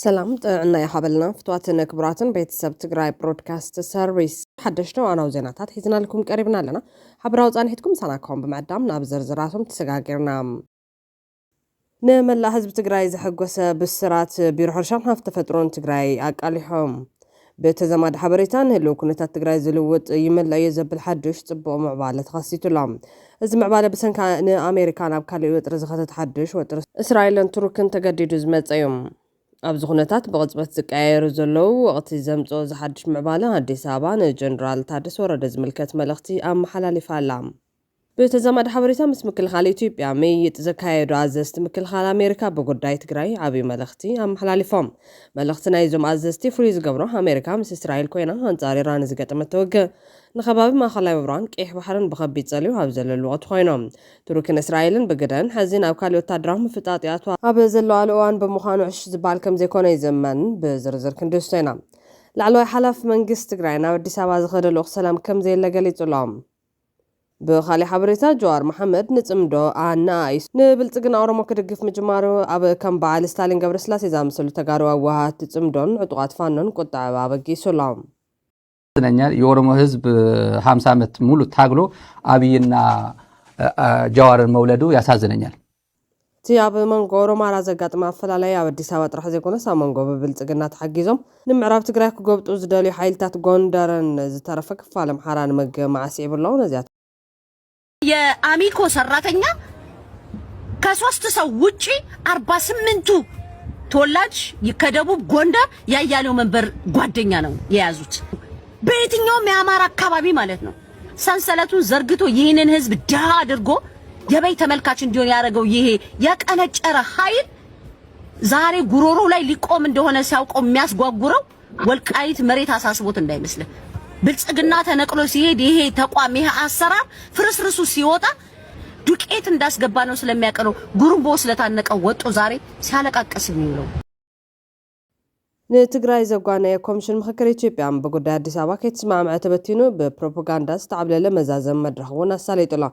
سلام طلعنا يا حبلنا فتواتنا كبراتن بيتسب تقراي برودكاست سيرفيس حدشتو أنا وزيناتات حيزنا لكم قريبنا لنا حبراوز أنهيتكم سناكم بمعدام نابزر زراتهم تسقاقرنا نملا حزب تقراي زحقوس بالسرات بيروحرشان هفتفترون تقراي أقاليهم بتزماد حبريتان هلو كنتات تقراي زلوت يملا يزبل حدش تبقوا معبالة تخصيتو لهم إذا معبالة بسن كان أمريكان أبكالي وترزخة تحدش وترز إسرائيل تركن تقديدو زمت أيوم أبز خناتات بغضبت زكاير زلو وقت زمتو زحدش معبالة هدي سابان جنرال تادس وردز ملكت ملختي أم حلالي فالام بتزمد حبريتا مس مكل خالي إثيوبيا ميت زكاير عززت مكل خال أمريكا بقداي تقراي عبي ملختي أم حلالي فام ملختنا يزوم عززتي فريز قبره أمريكا مس إسرائيل كوينا هنزاري ران زقت متوقع نخباب ما خلا يبران كيح بحرن بخبي تساليو هابزل اللغة خوينهم تركن إسرائيل بقدان حزين أو كاليو تادرهم في تاطيات هابزل الوان بمخانو عش زبال كم زي كوني زمن بزرزر كندوستينا لعلو حلف منقس تقراينا ودي سابا زخد الوغ سلام كم زي اللي قليتو لهم بخالي حبريتا جوار محمد نتمدو نايس نبلتقنا أورمو كدقف مجمارو أب كم بعال ستالين قبر سلاسي زامسلو تقارو أوهات تتمدون عطوات فانون قطع بابقي سلام የኦሮሞ ህዝብ 50 ዓመት ሙሉ ታግሎ አብይና ጃዋርን መውለዱ ያሳዝነኛል። تياب منغورو مارازا قاطما فلالي አዲስ አበባ ጥራሕ ዘይኮነስ መንጎ በብልጽግና ተሐጊዞም ንምዕራብ ትግራይ ክጎብጡ ዝደልዩ ሓይልታት ጎንደርን ዝተረፈ ክፋለ ምሓራን መገማዓሲ ይብለው ነዚያት የአሚኮ ሰራተኛ ከ3 ሰው ውጪ 48ቱ ተወላጅ ከደቡብ ጎንደር ያያሌው መንበር ጓደኛ ነው የያዙት። በየትኛውም የአማራ አካባቢ ማለት ነው ሰንሰለቱን ዘርግቶ ይህንን ህዝብ ድሃ አድርጎ የበይ ተመልካች እንዲሆን ያደረገው ይሄ ያቀነጨረ ኃይል ዛሬ ጉሮሮ ላይ ሊቆም እንደሆነ ሲያውቀው የሚያስጓጉረው ወልቃይት መሬት አሳስቦት እንዳይመስል ብልጽግና ተነቅሎ ሲሄድ ይሄ ተቋም ይሄ አሰራር ፍርስርሱ ሲወጣ ዱቄት እንዳስገባ ነው ስለሚያቀነው ጉሩምቦ ስለታነቀው ወጦ ዛሬ ሲያለቃቀስ የሚውለው ንትግራይ ዘጓነ የኮሚሽን ምክክር ኢትዮጵያ በጉዳይ አዲስ አበባ ከትስማዕ ተበቲኑ በፕሮፓጋንዳ ዝተዓብለለ መዛዘም መድረኽ ውን አሳለይጥላ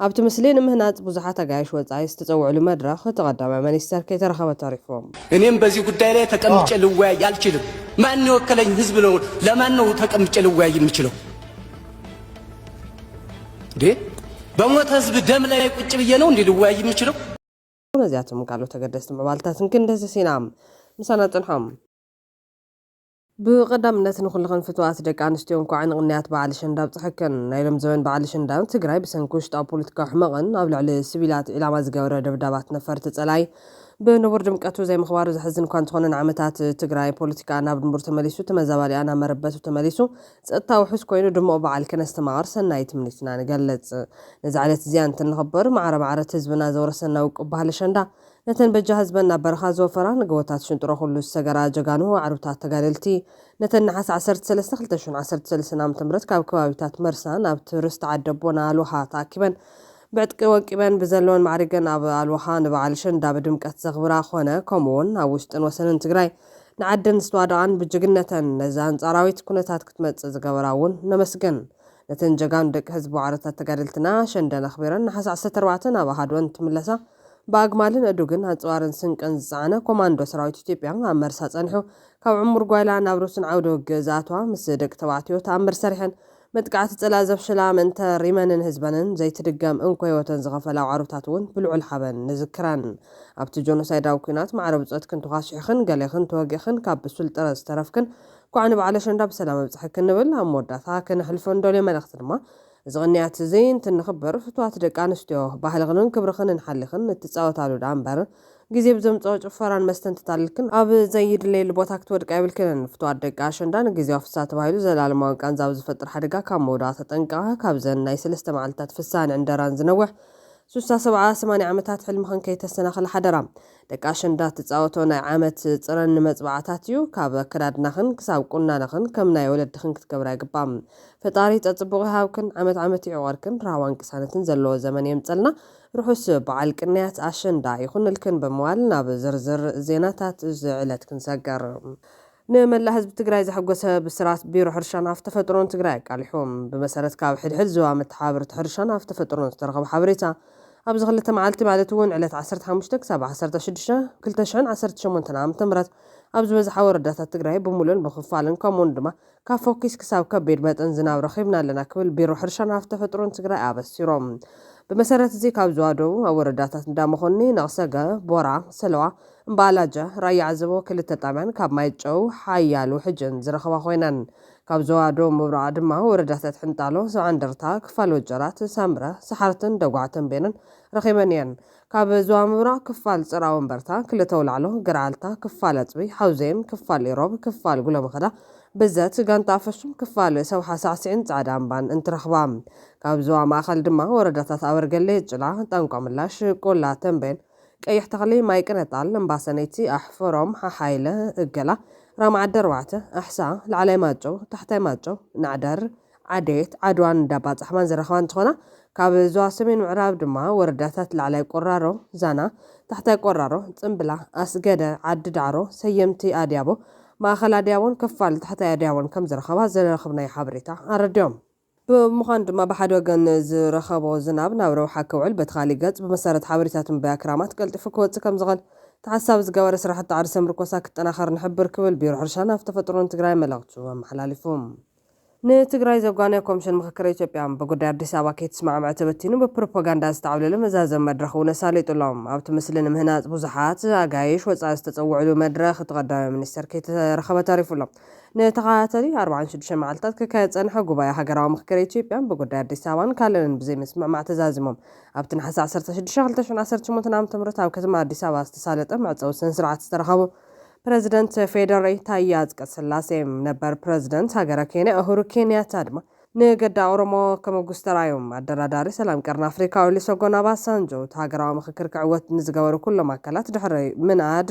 ኣብቲ ምስሊ ንምህናፅ ብዙሓት አጋይሽ ወፃኢ ዝተፀውዕሉ መድረኽ ተቀዳማይ ሚኒስተር ከይተረኸበ ተሪፎም እኔም በዚህ ጉዳይ ላይ ተቀምጬ ልወያይ አልችልም። ማን የወከለኝ ህዝብ ነው? ለማን ነው ተቀምጬ ልወያይ የምችለው? በሞተ ህዝብ ደም ላይ ቁጭ ብዬ ነው እንዴ ልወያይ የምችለው? ነዚያቱም ቃሉ ተገደስት መባልታትን ክንደስ ሲናም ምሳና ጥንሖም بقدامነት ንኹልኽን ፍትዋት ደቂ ኣንስትዮ እንኳዕ ንቕንያት በዓል ኣሸንዳ ብፅሕክን ናይሎም ዘበን በዓል ኣሸንዳ ትግራይ ብሰንኪ ውሽጣዊ ፖለቲካዊ ሕመቕን ኣብ ልዕሊ ሲቪላት ኢላማ ዝገበረ ደብዳባት ነፈርቲ ጸላይ ብንቡር ድምቀቱ ዘይምኽባሩ ዝሕዝን እኳ እንተኾነን ዓመታት ትግራይ ፖለቲካ ናብ ድንቡር ተመሊሱ ተመዛባሊኣ ናብ መረበቱ ተመሊሱ ፀጥታዊ ውሕስ ኮይኑ ድሙቕ በዓል ከነስተማቕር ሰናይ ትምኒትና ንገለጽ ነዚ ዓለት እዚኣ እንትንኽበር ማዕረ ማዕረት ህዝብና ዘወረሰና ውቁብ ባህሊ ኣሸንዳ ነተን በጃ ህዝበና በረኻ ዘወፈራ ንገወታት ሽንጥሮ ኩሉ ሰገራ ጀጋኑ ዓርብታት ተጋደልቲ ነተን ነሓስ 13 ዓመተ ምህረት ካብ ከባቢታት መርሳ ናብ ቱሪስት ዓደቦና ኣልዋሓ ተኣኪበን ብዕጥቂ ወቂበን ብዘለዎን ማዕሪገን ኣብ ኣልዋሓ ንበዓል ኣሸንዳ ብድምቀት ዘኽብራ ኮነ ከምኡውን ኣብ ውሽጥን ወሰንን ትግራይ ንዓደን ዝተዋደቓን ብጅግነተን ነዛ አንጻራዊት ኩነታት ክትመጽእ ዝገበራ እውን ነመስገን ነተን ጀጋኑ ደቂ ህዝቢ ዓርብታት ተጋደልትና ኣሸንዳ ኣኽቢረን ነሓስ 14 ኣብ ኣሃድወን ትምለሳ በአግማልን እዱግን አጽዋርን ስንቅን ዝጻዕነ ኮማንዶ ሰራዊት ኢትዮጵያ ኣብ መርሳ ጸኒሑ ካብ ዕሙር ጓይላ ናብ ሩስን ዓውደ ውግእ ዝኣተዋ ምስ ደቂ ተባዕትዮ ተኣምር ሰሪሐን መጥቃዕቲ ጸላ ዘብሽላ ምእንተ ሪመንን ህዝበንን ዘይትድገም እንኮ ህይወተን ዝኸፈላ ዓሩታት እውን ብልዑል ሓበን ንዝክራን ኣብቲ ጆኖሳይዳዊ ኩናት ማዕረ ብፆትክን ተኻሲሕኽን ገሌኽን ተወጊኽን ካብ ብሱል ጥረ ዝተረፍክን ኳዕ ንበዓል ኣሸንዳ ብሰላም ኣብፅሕክን ንብል ኣብ መወዳእታ ክንሕልፎ እንደልዮ መልእኽቲ ድማ እዚ ቅንያት እዚ እንትንኽበር ፍትዋት ደቂ ኣንስትዮ ባህልኽንን ክብርኽን ንሓሊኽን እትፃወታሉ ዳ እምበር ግዜ ብዘምፅኦ ጭፈራን መስተን ትታልልክን ኣብ ዘይድለየሉ ቦታ ክትወድቃ ይብልክንን ፍትዋት ደቂ ኣሸንዳ ንግዜያዊ ፍሳህ ተባሂሉ ዘላለማዊ ቃንዛ ኣብ ዝፈጥር ሓደጋ ካብ መውዳእ ተጠንቀቐ ካብዘን ናይ 3 መዓልታት ፍሳህን ዕንደራን ዝነውሕ 67 ዓመታት ሕልምኽን ከይተሰናኸለ ሓደራ ደቂ ኣሸንዳ ትፃወቶ ናይ ዓመት ፅረን መፅባዕታት እዩ ካብ ኣከዳድናኽን ክሳብ ቁናንኽን ከም ናይ ወለድኽን ክትገብራ ይግባእ ፈጣሪ ፀፅቡቕ ይሃብክን ዓመት ይዕወርክን ራህዋን ቅሳነትን ዘለዎ ዘመን የምፀልና ርሑስ በዓል ቅንያት ኣሸንዳ ይኹንልክን ብምባል ናብ ዝርዝር ዜናታት ዝዕለት ክንሰገር ንመላ ህዝቢ ትግራይ ዘሐጎሰ ብስራት ቢሮ ሕርሻን ሃብቲ ተፈጥሮን ትግራይ ኣቃሊሖም ብመሰረት ካብ ሕድሕድ ዞባ መተሓባበርቲ ሕርሻን ሃብቲ ተፈጥሮን ዝተረኸበ ሓበሬታ ኣብዚ ክልተ መዓልቲ ማለት እውን ዕለት 15 ክሳብ 16 2018 ዓ.ም ኣብ ዝበዝሓ ወረዳታት ትግራይ ብሙሉን ብኽፋልን ከምኡውን ድማ ካብ ፎኪስ ክሳብ ከቢድ መጠን ዝናብ ረኺብና ኣለና ክብል ቢሮ ሕርሻን ሃብቲ ተፈጥሮን ትግራይ ኣበሲሮም። ብመሰረት እዚ ካብ ዝዋደው ኣብ ወረዳታት እንዳመኾኒ ነቕሰገ ቦራ ሰለዋ እምባላጃ ራያ ዓዘቦ ክልተ ጣብያን ካብ ማይጨው ሓያሉ ሕጅን ዝረኸባ ኮይነን ካብ ዝዋደው ምብራቕ ድማ ወረዳታት ሕንጣሎ ሰብዓንደርታ ክፋል ወጀራት ሳምረ ሰሓርትን ደጓዕተን ቤንን ረኺበን እየን። ካብ ዞባ ምብራቕ ክፋል ፅራ ወንበርታ ክልተ ውላዕሎ ገርዓልታ ክፋል ኣፅቢ ሓውዜን ክፋል ኢሮብ ክፋል ጉለመኸዳ ብዘት ጋንታ ኣፈሱም ክፋል ሰውሓ ሳዕሲዕን ጻዕዳ እምባን እንትረኽባ ካብ ዞባ ማእኸል ድማ ወረዳታት ኣበርገሌ ጭላ ጠንቋ ምላሽ ቆላ ተንቤን ቀይሕ ተኽሊ ማይ ቅነጣል እምባሰነይቲ ኣሕፈሮም ሓሓይለ እገላ ራምዓደ 4 ኣሕሳ ላዕላይ ማጨው ታሕታይ ማጨው ናዕደር ዓዴት ዓድዋን እንዳባፅሕማን ዝረኸባ እንትኾና ካብ ዞባ ሰሜን ምዕራብ ድማ ወረዳታት ላዕላይ ቆራሮ ዛና ታሕታይ ቆራሮ ጽምብላ ኣስገደ ዓዲ ዳዕሮ ሰየምቲ ኣድያቦ ማእኸል ኣድያቦን ክፋል ታሕታይ ኣድያቦን ከም ዝረኸባ ዘረኽብናይ ሓበሬታ ኣረድዮም። ብምዃን ድማ ብሓደ ወገን ዝረኸቦ ዝናብ ናብ ረብሓ ክውዕል በቲ ካሊእ ገጽ ብመሰረት ሓበሬታት ምንባይ ኣክራማት ቀልጢፉ ክወፅእ ከም ዝኽእል ተሓሳብ ዝገበረ ስራሕቲ ዓርሰ ምርኮሳ ክጠናኸር ንሕብር ክብል ቢሮ ሕርሻን ሃብቲ ተፈጥሮን ትግራይ መልእኽቱ ኣመሓላሊፉ። ንትግራይ ዘጓነየ ኮሚሽን ምክክር ኢትዮጵያ በጉዳይ አዲስ አበባ ከይተስማዕምዐ ተበቲኑ በፕሮፓጋንዳ ዝተዓብለለ መዛዘም መድረኽ እውን ኣሳሊጡሎም። ኣብቲ ምስሊ ንምህናፅ ብዙሓት ኣጋይሽ ወፃኢ ዝተፀውዕሉ መድረኽ እቲ ቀዳማይ ሚኒስተር ከይተረኸበ ተሪፉሎም። ንተኸታተሊ 46 መዓልታት ክካየድ ፀንሐ ጉባኤ ሃገራዊ ምክክር ኢትዮጵያ በጉዳይ አዲስ አበባን ካልእን ብዘይ ምስምዕማዕ ተዛዚሞም ኣብቲ ነሓሴ 16 2018 ዓ.ም ኣብ ከተማ አዲስ አበባ ዝተሳለጠ መዕፀዊ ስነ ስርዓት ዝተረኸቡ ፕሬዚደንት ፌደሬ ታዬ አጽቀሥላሴ ነበር ፕሬዚደንት ሃገረ ኬንያ ኡሁሩ ኬንያታ ድማ ንገዳ ኦሮሞ ከመጉስ ተራዮም ኣደራዳሪ ሰላም ቀርና ኣፍሪካ ኦሉሴጉን ኦባሳንጆ ሃገራዊ ምክክር ክዕወት ንዝገበሩ ኩሎም ኣካላት ድሕሪ ምንኣድ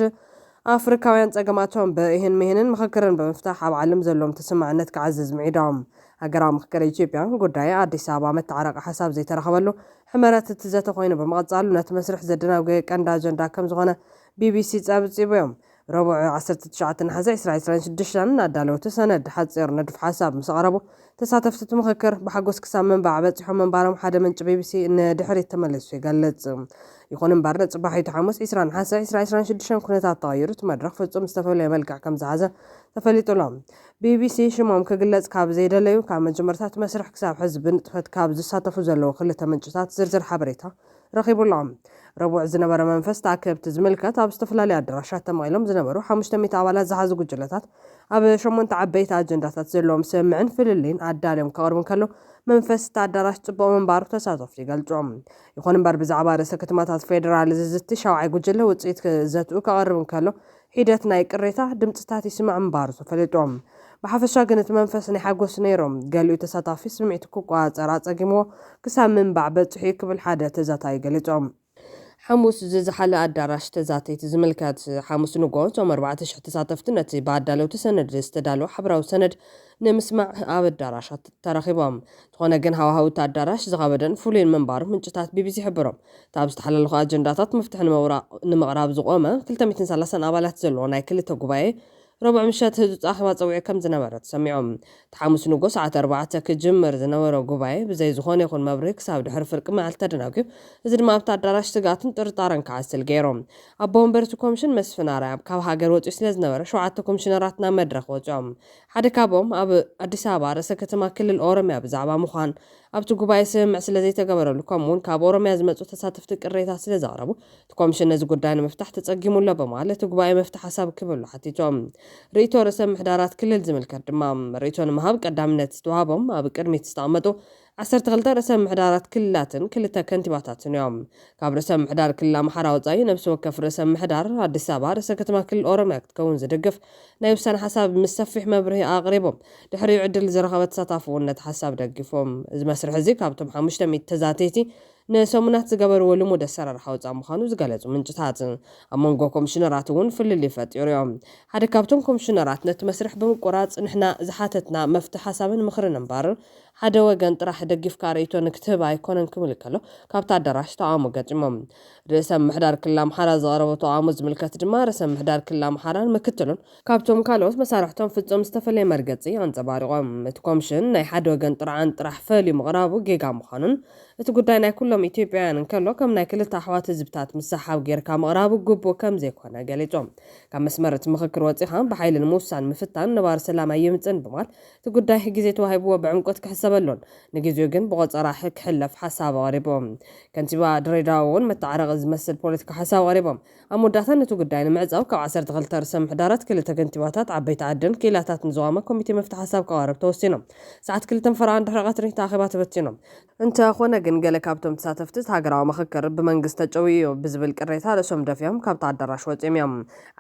ኣፍሪካውያን ፀገማቶም ብይህን ምህንን ምክክርን ብምፍታሕ ኣብ ዓለም ዘለዎም ተሰማዕነት ክዓዝዝ ምዒዶም። ሃገራዊ ምክክር ኢትዮጵያ ጉዳይ አዲስ አበባ መተዓረቂ ሓሳብ ዘይተረኸበሉ ሕመረት እቲ ዘተ ኮይኑ ብምቕፃሉ ነቲ መስርሕ ዘደናግየ ቀንዲ ኣጀንዳ ከም ዝኾነ ቢቢሲ ፀብፂቡ እዮም። ረቡዕ 19 ነሓሴ 2026 ኣዳለውቲ ሰነድ ሓፂር ንድፍ ሓሳብ ምስ ቀረቡ ተሳተፍቲ ምክክር ብሓጎስ ክሳብ ምንባዕ በፂሖም ምንባሮም ሓደ ምንጭ ቢቢሲ ንድሕሪት ተመሊሱ ይገልጽ። ይኹን እምበር ጽባሒቱ ሐሙስ 20 ነሓሴ 2026 ኩነታት ተቐይሩት መድረኽ ፍጹም ዝተፈለየ መልክዕ ከም ዝሓዘ ተፈሊጡሎም። ቢቢሲ ሽሞም ክግለጽ ካብ ዘይደለዩ ካብ መጀመርታት መስርሕ ክሳብ ሕዝቢ ንጥፈት ካብ ዝሳተፉ ዘለዉ ክልተ ምንጭታት ዝርዝር ሓበሬታ ረኺቡሎም። ረቡዕ ዝነበረ መንፈስ ተኣከብቲ ዝምልከት ኣብ ዝተፈላለዩ ኣዳራሻት ተመቒሎም ዝነበሩ 500 ኣባላት ዝሓዙ ጉጅለታት ኣብ 8 ዓበይቲ ኣጀንዳታት ዘለዎም ስምምዕን ፍልልን ኣዳልዮም ከቕርቡ ከሎ መንፈስ እቲ ኣዳራሽ ጽቡቕ ምንባሩ ተሳተፍቲ ይገልጾም። ይኹን እምበር ብዛዕባ ርእሰ ከተማታት ፌደራል ዝዝቲ 7 ጉጅለ ውፅኢት ዘትኡ ከቐርብ ከሎ ሂደት ናይ ቅሬታ ድምፅታት ይስማዕ ምንባሩ ተፈሊጦም። ብሓፈሻ ግን እቲ መንፈስ ናይ ሓጎስ ነይሮም። ገሊኡ ተሳታፊ ስምዒት ክቋፀር ኣፀጊምዎ ክሳብ ምንባዕ በፅሑ ክብል ሓደ ተዛታይ ገሊፆም። ሐሙስ ዝዝሓለ ኣዳራሽ ተዛተይቲ ዝምልከት ሐሙስ ንጎ ቶም 4,000 ተሳተፍቲ ነቲ ብኣዳለውቲ ሰነድ ዝተዳለወ ሕብራዊ ሰነድ ንምስማዕ ኣብ ኣዳራሻት ተረኺቦም። ዝኾነ ግን ሃዋሃውቲ ኣዳራሽ ዝኸበደን ፍሉይን ምንባሩ ምንጭታት ቢቢሲ ይሕብሮም። ካብ ዝተሓላለኹ ኣጀንዳታት መፍትሒ ንምቕራብ ዝቆመ 230 ኣባላት ዘለዎ ናይ ክልተ ጉባኤ ረቡዕ ምሸት ህፁፅ ኣኼባ ፀውዒ ከም ዝነበረ ተሰሚዖም። ሐሙስ ንጎ ሰዓት 4 ክጅምር ዝነበረ ጉባኤ ብዘይ ዝኾነ ይኹን መብርሂ ክሳብ ድሕሪ ፍርቂ መዓልቲ ተደናግዩ። እዚ ድማ ኣብቲ ኣዳራሽ ስጋትን ጥርጣረን ክዓስል ገይሮም። ኣቦ ወንበርቲ ኮሚሽን መስፍን ኣርኣያ ካብ ሃገር ወፂኡ ስለ ዝነበረ 7 ኮሚሽነራት ናብ መድረኽ ወፂኦም። ሓደ ካብኦም ኣብ ኣዲስ ኣበባ ርእሰ ከተማ ክልል ኦሮምያ ብዛዕባ ምዃን ኣብቲ ጉባኤ ስምምዕ ስለ ዘይተገበረሉ ከምኡውን ካብ ኦሮምያ ዝመፁ ተሳተፍቲ ቅሬታ ስለ ዘቕረቡ እቲ ኮሚሽን ነዚ ጉዳይ ንምፍታሕ ተፀጊሙሎ በማለት እቲ ጉባኤ መፍትሒ ሓሳብ ክብሉ ሓቲቶም። ርእቶ ርእሰ ምሕዳራት ክልል ዝምልከት ድማ ርእቶ ንምሃብ ቀዳምነት ዝተዋሃቦም ኣብ ቅድሚት ዝተቐመጡ 12 ርእሰ ምሕዳራት ክልላትን 2 ከንቲባታትን እዮም። ካብ ርእሰ ምሕዳር ክልል ኣምሓራ ወፃኢ ነብሲ ወከፍ ርእሰ ምሕዳር ኣዲስ ኣበባ ርእሰ ከተማ ክልል ኦሮምያ ክትከውን ዝድግፍ ናይ ውሳነ ሓሳብ ምስ ሰፊሕ መብርሂ ኣቕሪቦም ድሕሪኡ ዕድል ዝረኸበ ተሳታፊ እውን ነቲ ሓሳብ ደጊፎም። እዚ መስርሕ እዚ ካብቶም 500 ተዛተይቲ ንሰሙናት ዝገበርዎ ልሙድ ኣሰራርሓ ወፃኢ ምዃኑ ዝገለጹ ምንጭታት ኣብ መንጎ ኮሚሽነራት እውን ፍልል ይፈጢሩ እዮም። ሓደ ካብቶም ኮሚሽነራት ነቲ መስርሕ ብምቁራፅ ንሕና ዝሓተትና መፍትሒ ሓሳብን ምክርን እምበር ሓደ ወገን ጥራሕ ደጊፍካ ርእይቶ ንክትህብ ኣይኮነን ክብል ከሎ ካብቲ ኣዳራሽ ተቃውሞ ገጢሞም። ርእሰ ምሕዳር ክልል ኣምሓራ ዘቕረቦ ተቃውሞ ዝምልከት ድማ ርእሰ ምሕዳር ክልል ኣምሓራን ምክትሉን ካብቶም ካልኦት መሳርሕቶም ፍጹም ዝተፈለየ መርገፂ ኣንፀባሪቖም። እቲ ኮሚሽን ናይ ሓደ ወገን ጥርዓን ጥራሕ ፈልዩ ምቕራቡ ጌጋ ምዃኑን እቲ ጉዳይ ናይ ኩሎም ኢትዮጵያውያን እንከሎ ከም ናይ ክልተ ኣሕዋት ህዝብታት ምሳሓብ ጌርካ ምቕራቡ ግቡእ ከም ዘይኮነ ገሊፆም ካብ መስመር እቲ ምክክር ወፂኻ ብሓይሊ ንምውሳን ምፍታን ነባር ሰላም ኣይምፅን ብማል እቲ ጉዳይ ግዜ ተዋሂብዎ ብዕምቆት ክሕሰበሎን ንግዜኡ ግን ብቆፀራ ክሕለፍ ሓሳብ ቀሪቦም ከንቲባ ድሬዳዋ እውን መተዓረቂ ዝመስል ፖለቲካ ሓሳብ ቀሪቦም ኣብ መወዳእታ ነቲ ጉዳይ ንምዕፃው ካብ 12 ርእሰ ምሕዳራት ክልተ ከንቲባታት ዓበይቲ ዓድን ክኢላታትን ዝዋመ ኮሚቴ መፍትሒ ሓሳብ ከቀርብ ተወሲኖም ሰዓት 2 ፈረቓን ድሕሪ ቀትሪ ተኣኺባ ተበቲኖም እንተኾነ ግን ገለ ካብቶም ተሳተፍቲ ሃገራዊ ምክክር ብመንግስቲ ተጨውዩ ብዝብል ቅሬታ ርእሶም ደፍዮም ካብቲ ኣዳራሽ ወፂኦም እዮም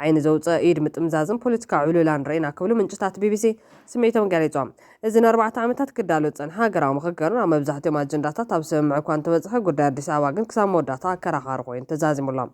ዓይኒ ዘውፅእ ኢድ ምጥምዛዝን ፖለቲካዊ ዕሉላን ርኢና ክብሉ ምንጭታት ቢቢሲ ስሜቶም ገሊፆም እዚ ን4 ዓመታት ክዳሎ ዝፀንሐ ሃገራዊ ምክክር ኣብ መብዛሕትኦም ኣጀንዳታት ኣብ ስምምዕ እኳ እንተበፅሐ ጉዳይ ኣዲስ ኣበባ ግን ክሳብ መወዳእታ ኣከራኻሪ ኮይኑ ተዛዚሙሎም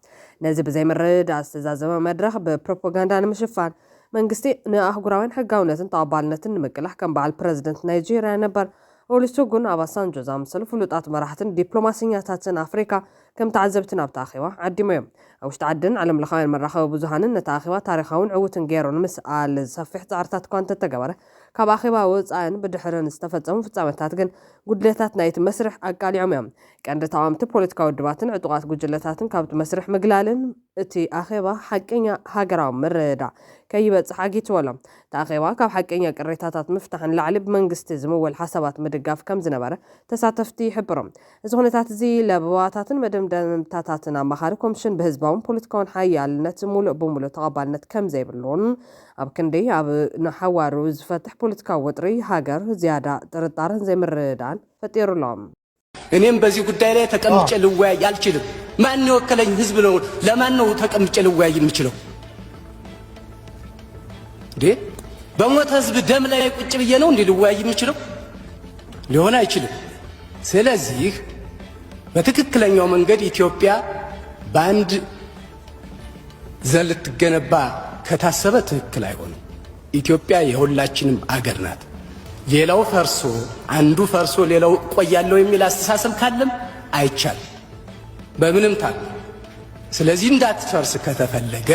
ነዚ ብዘይምርድዳእ ዝተዛዘመ መድረኽ ብፕሮፓጋንዳ ንምሽፋን መንግስቲ ንኣህጉራውያን ሕጋውነትን ተቐባልነትን ንምቅላሕ ከም በዓል ፕረዚደንት ናይጄርያ ነበር ኦሉሴጉን ኦባሳንጆ ዝኣመሰሉ ፍሉጣት መራሕትን ዲፕሎማስኛታትን ኣፍሪካ ከም ተዓዘብቲ ናብ ተኣኺባ ዓዲሞ እዮም ኣብ ውሽጢ ዓድን ዓለም ለኻውያን መራኸቢ ብዙሃንን ነቲ ኣኺባ ታሪኻውን ዕዉትን ገይሩ ንምስኣል ዝሰፊሕ ፃዕርታት እኳ እንተተገበረ ካብ ኣኺባ ወፃእን ብድሕርን ዝተፈፀሙ ፍፃመታት ግን ጉድለታት ናይቲ መስርሕ ኣቃሊዖም እዮም ቀንዲ ተቃወምቲ ፖለቲካዊ ውድባትን ዕጡቃት ጉጅለታትን ካብቲ መስርሕ ምግላልን እቲ ኣኺባ ሓቀኛ ሃገራዊ ምርድዳእ ከይበፅሕ ኣጊትወሎም ተኣኺባ ካብ ሓቀኛ ቅሬታታት ምፍታሕን ላዕሊ ብመንግስቲ ዝምወል ሓሳባት ምድጋፍ ከም ዝነበረ ተሳተፍቲ ይሕብሮም እዚ ኩነታት እዚ ለበባታትን መደምደምታታትን ኣማኻሪ ኮሚሽን ብህዝባውን ፖለቲካውን ሓያልነት ሙሉእ ብሙሉእ ተቐባልነት ከም ዘይብሉን ኣብ ክንዲ ኣብ ንሓዋሩ ዝፈትሕ ፖለቲካዊ ወጥሪ ሃገር ዝያዳ ጥርጣረን ዘይምርዳን ፈጢሩሎም እኔም በዚህ ጉዳይ ላይ ተቀምጬ ልወያይ አልችልም ማን የወከለኝ ህዝብ ነው ለማን ነው ተቀምጬ ልወያይ የምችለው በሞተ ህዝብ ደም ላይ ቁጭ ብዬ ነው እንዴ ልወያይ የምችለው ሊሆን አይችልም ስለዚህ በትክክለኛው መንገድ ኢትዮጵያ ባንድ ዘልትገነባ ከታሰበ ትክክል አይሆንም ኢትዮጵያ የሁላችንም አገር ናት ሌላው ፈርሶ አንዱ ፈርሶ ሌላው ቆያለው የሚል አስተሳሰብ ካለም አይቻል በምንም ታል ስለዚህ እንዳትፈርስ ከተፈለገ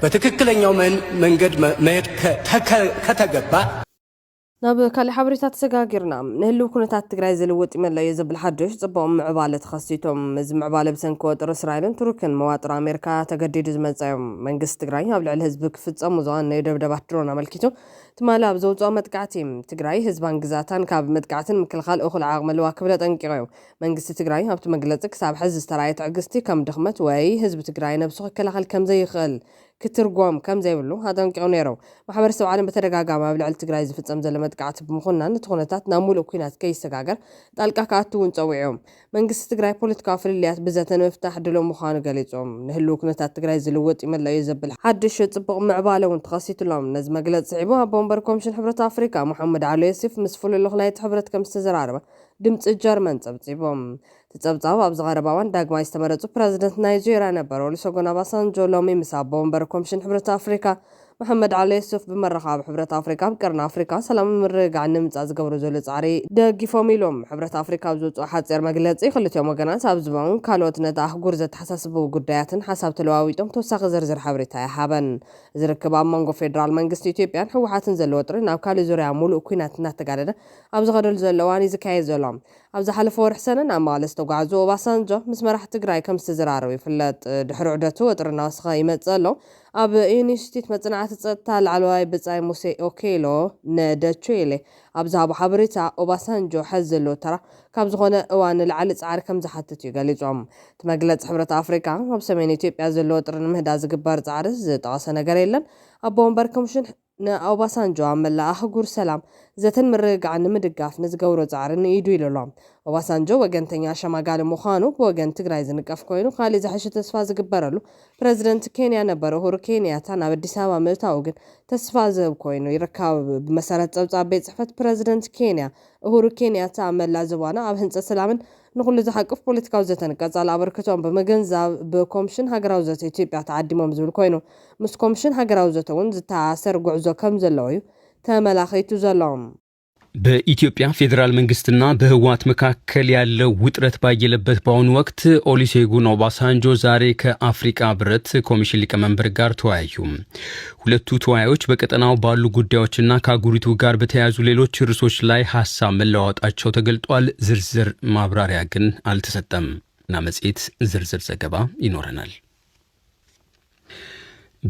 በትክክለኛው መንገድ መሄድ ከተገባ ናብ ካልእ ሓበሬታት ተሰጋጊርና ንህልው ኩነታት ትግራይ ዝልውጥ ይመለዮ ዝብል ሓድሽ ጽቡቕ ምዕባለ ተኸሲቶም እዚ ምዕባለ ብሰንኪ ወጥሪ እስራኤልን ቱርክን መዋጥር ኣሜሪካ ተገዲዱ ዝመፅኦም መንግስቲ ትግራይ ኣብ ልዕሊ ህዝቢ ክፍጸሙ ዝቐነዩ ናይ ደብዳባት ድሮን ኣመልኪቱ ትማሊ ኣብ ዘውፅኦ መጥቃዕቲ ትግራይ ህዝባን ግዛታን ካብ መጥቃዕትን ምክልኻል እኹል ዓቕሚ ኣለዋ ክብለ ጠንቂቑ እዩ መንግስቲ ትግራይ ኣብቲ መግለፂ ክሳብ ሕዚ ዝተረኣየ ትዕግስቲ ከም ድኽመት ወይ ህዝቢ ትግራይ ነብሱ ክከላኸል ከም ዘይኽእል ክትርጎም ከም ዘይብሉ ኣጠንቂቑ ነይሩ ማሕበረሰብ ዓለም በተደጋጋሚ ኣብ ልዕሊ ትግራይ ዝፍጸም ዘሎ መጥቃዕቲ ብምኹናን እቲ ኩነታት ናብ ሙሉእ ኩናት ከይሰጋገር ጣልቃ ክኣቱ እውን ፀዊዖም መንግስቲ ትግራይ ፖለቲካዊ ፍልልያት ብዘተ ንምፍታሕ ድሉው ምዃኑ ገሊፆም ንህልው ኩነታት ትግራይ ዝልውጥ ይመለዮ ዘብል ሓድሽ ጽቡቕ ምዕባለ እውን ተኸሲትሎም ነዚ መግለፂ ስዒቡ ኣብ ወንበር ኮሚሽን ሕብረት ኣፍሪካ መሐመድ ዓሊ ዮሴፍ ምስ ፍሉልኽ ናይቲ ሕብረት ከም ዝተዘራረበ ድምፂ ጀርመን ፀብፂቦም ተጸብጻብ ኣብ ዝቐረባ እዋን ዳግማይ ዝተመረፁ ፕረዚደንት ናይጄርያ ነበሩ ኦሉሴጉን ኦባሳንጆ ሎሚ ምስ ኣብ ወንበር ኮሚሽን ሕብረት ኣፍሪካ መሐመድ ዓሊ ዮሴፍ ብመራኸቢ ሕብረት ኣፍሪካ ብቀርኒ ኣፍሪካ ሰላም ምርግጋዕ ንምምፃእ ዝገብሩ ዘሎ ጻዕሪ ደጊፎም ኢሎም ሕብረት ኣፍሪካ ኣብ ዘውፅኦ ሓፂር መግለፂ ክልቲኦም ወገናት ኣብ ዝባን ካልኦት ነቲ ኣህጉር ዘተሓሳስቡ ጉዳያትን ሓሳብ ተለዋዊጦም ተወሳኺ ዝርዝር ሓበሬታ ይሃበን ዝርከብ ኣብ መንጎ ፌደራል መንግስቲ ኢትዮጵያን ህወሓትን ዘሎ ወጥሪ ናብ ካልእ ዙርያ ሙሉእ ኩናት እናተጋደደ ኣብ ዝኸደሉ ዘሎ እዋን ዝካየድ ዘሎ ኣብ ዝሓለፈ ወርሒ ሰነ ናብ መቐለ ዝተጓዓዙ ኦባሳንጆ ምስ መራሕቲ ትግራይ ከም ዝተዘራረቡ ይፍለጥ ድሕሪ ዑደቱ ወጥሪ እናወስኸ ይመፅእ ኣሎ ኣብ ኢንስቲትዩት መጽናዕቲ ጸጥታ ላዕለዋይ ብጻይ ሙሴ ኦኬሎ ነደቹሌ ኣብ ዝሃቦ ሓበሬታ ኦባሳንጆ ሕዚ ዘሎ ተራ ካብ ዝኾነ እዋን ንላዕሊ ጻዕሪ ከም ዝሓትት እዩ ገሊፆም እቲ መግለፂ ሕብረት ኣፍሪካ ኣብ ሰሜን ኢትዮጵያ ዘሎ ወጥሪ ንምህዳእ ዝግበር ጻዕሪ ዝጠቐሰ ነገር የለን ኣብ ወንበር ኮሚሽን ንኦባሳንጆ ኣብ መላእ ኣህጉር ሰላም ዘተን ምርግጋዕ ንምድጋፍ ንዝገብሮ ጻዕሪ ንኢዱ ኢሉሎም ኦባሳንጆ ወገንተኛ ሸማጋሊ ምዃኑ ብወገን ትግራይ ዝንቀፍ ኮይኑ ካሊእ ዝሓሸ ተስፋ ዝግበረሉ ፕረዚደንት ኬንያ ነበሩ ኡሁሩ ኬንያታ ናብ ኣዲስ ኣበባ ምእታው ግን ተስፋ ዝህብ ኮይኑ ይርከብ ብመሰረት ፀብጻብ ቤት ጽሕፈት ፕረዚደንት ኬንያ ኡሁሩ ኬንያታ ኣብ መላእ ዝባና ኣብ ህንፀት ሰላምን ንኩሉ ዝሓቅፍ ፖለቲካዊ ዘተን ቀጻሊ ኣበርክቶም ብምግንዛብ ብኮሚሽን ሃገራዊ ዘተ ኢትዮጵያ ተዓዲሞም ዝብል ኮይኑ ምስ ኮሚሽን ሃገራዊ ዘተ እውን ዝተኣሰር ጉዕዞ ከም ዘለዎ እዩ ተመላኺቱ ዘሎም በኢትዮጵያ ፌዴራል መንግስትና በህወሓት መካከል ያለው ውጥረት ባየለበት በአሁኑ ወቅት ኦሉሴጉን ኦባሳንጆ ዛሬ ከአፍሪካ ህብረት ኮሚሽን ሊቀመንበር ጋር ተወያዩ። ሁለቱ ተወያዮች በቀጠናው ባሉ ጉዳዮችና ከአህጉሪቱ ጋር በተያያዙ ሌሎች ርዕሶች ላይ ሀሳብ መለዋወጣቸው ተገልጧል። ዝርዝር ማብራሪያ ግን አልተሰጠም እና መጽሔት ዝርዝር ዘገባ ይኖረናል።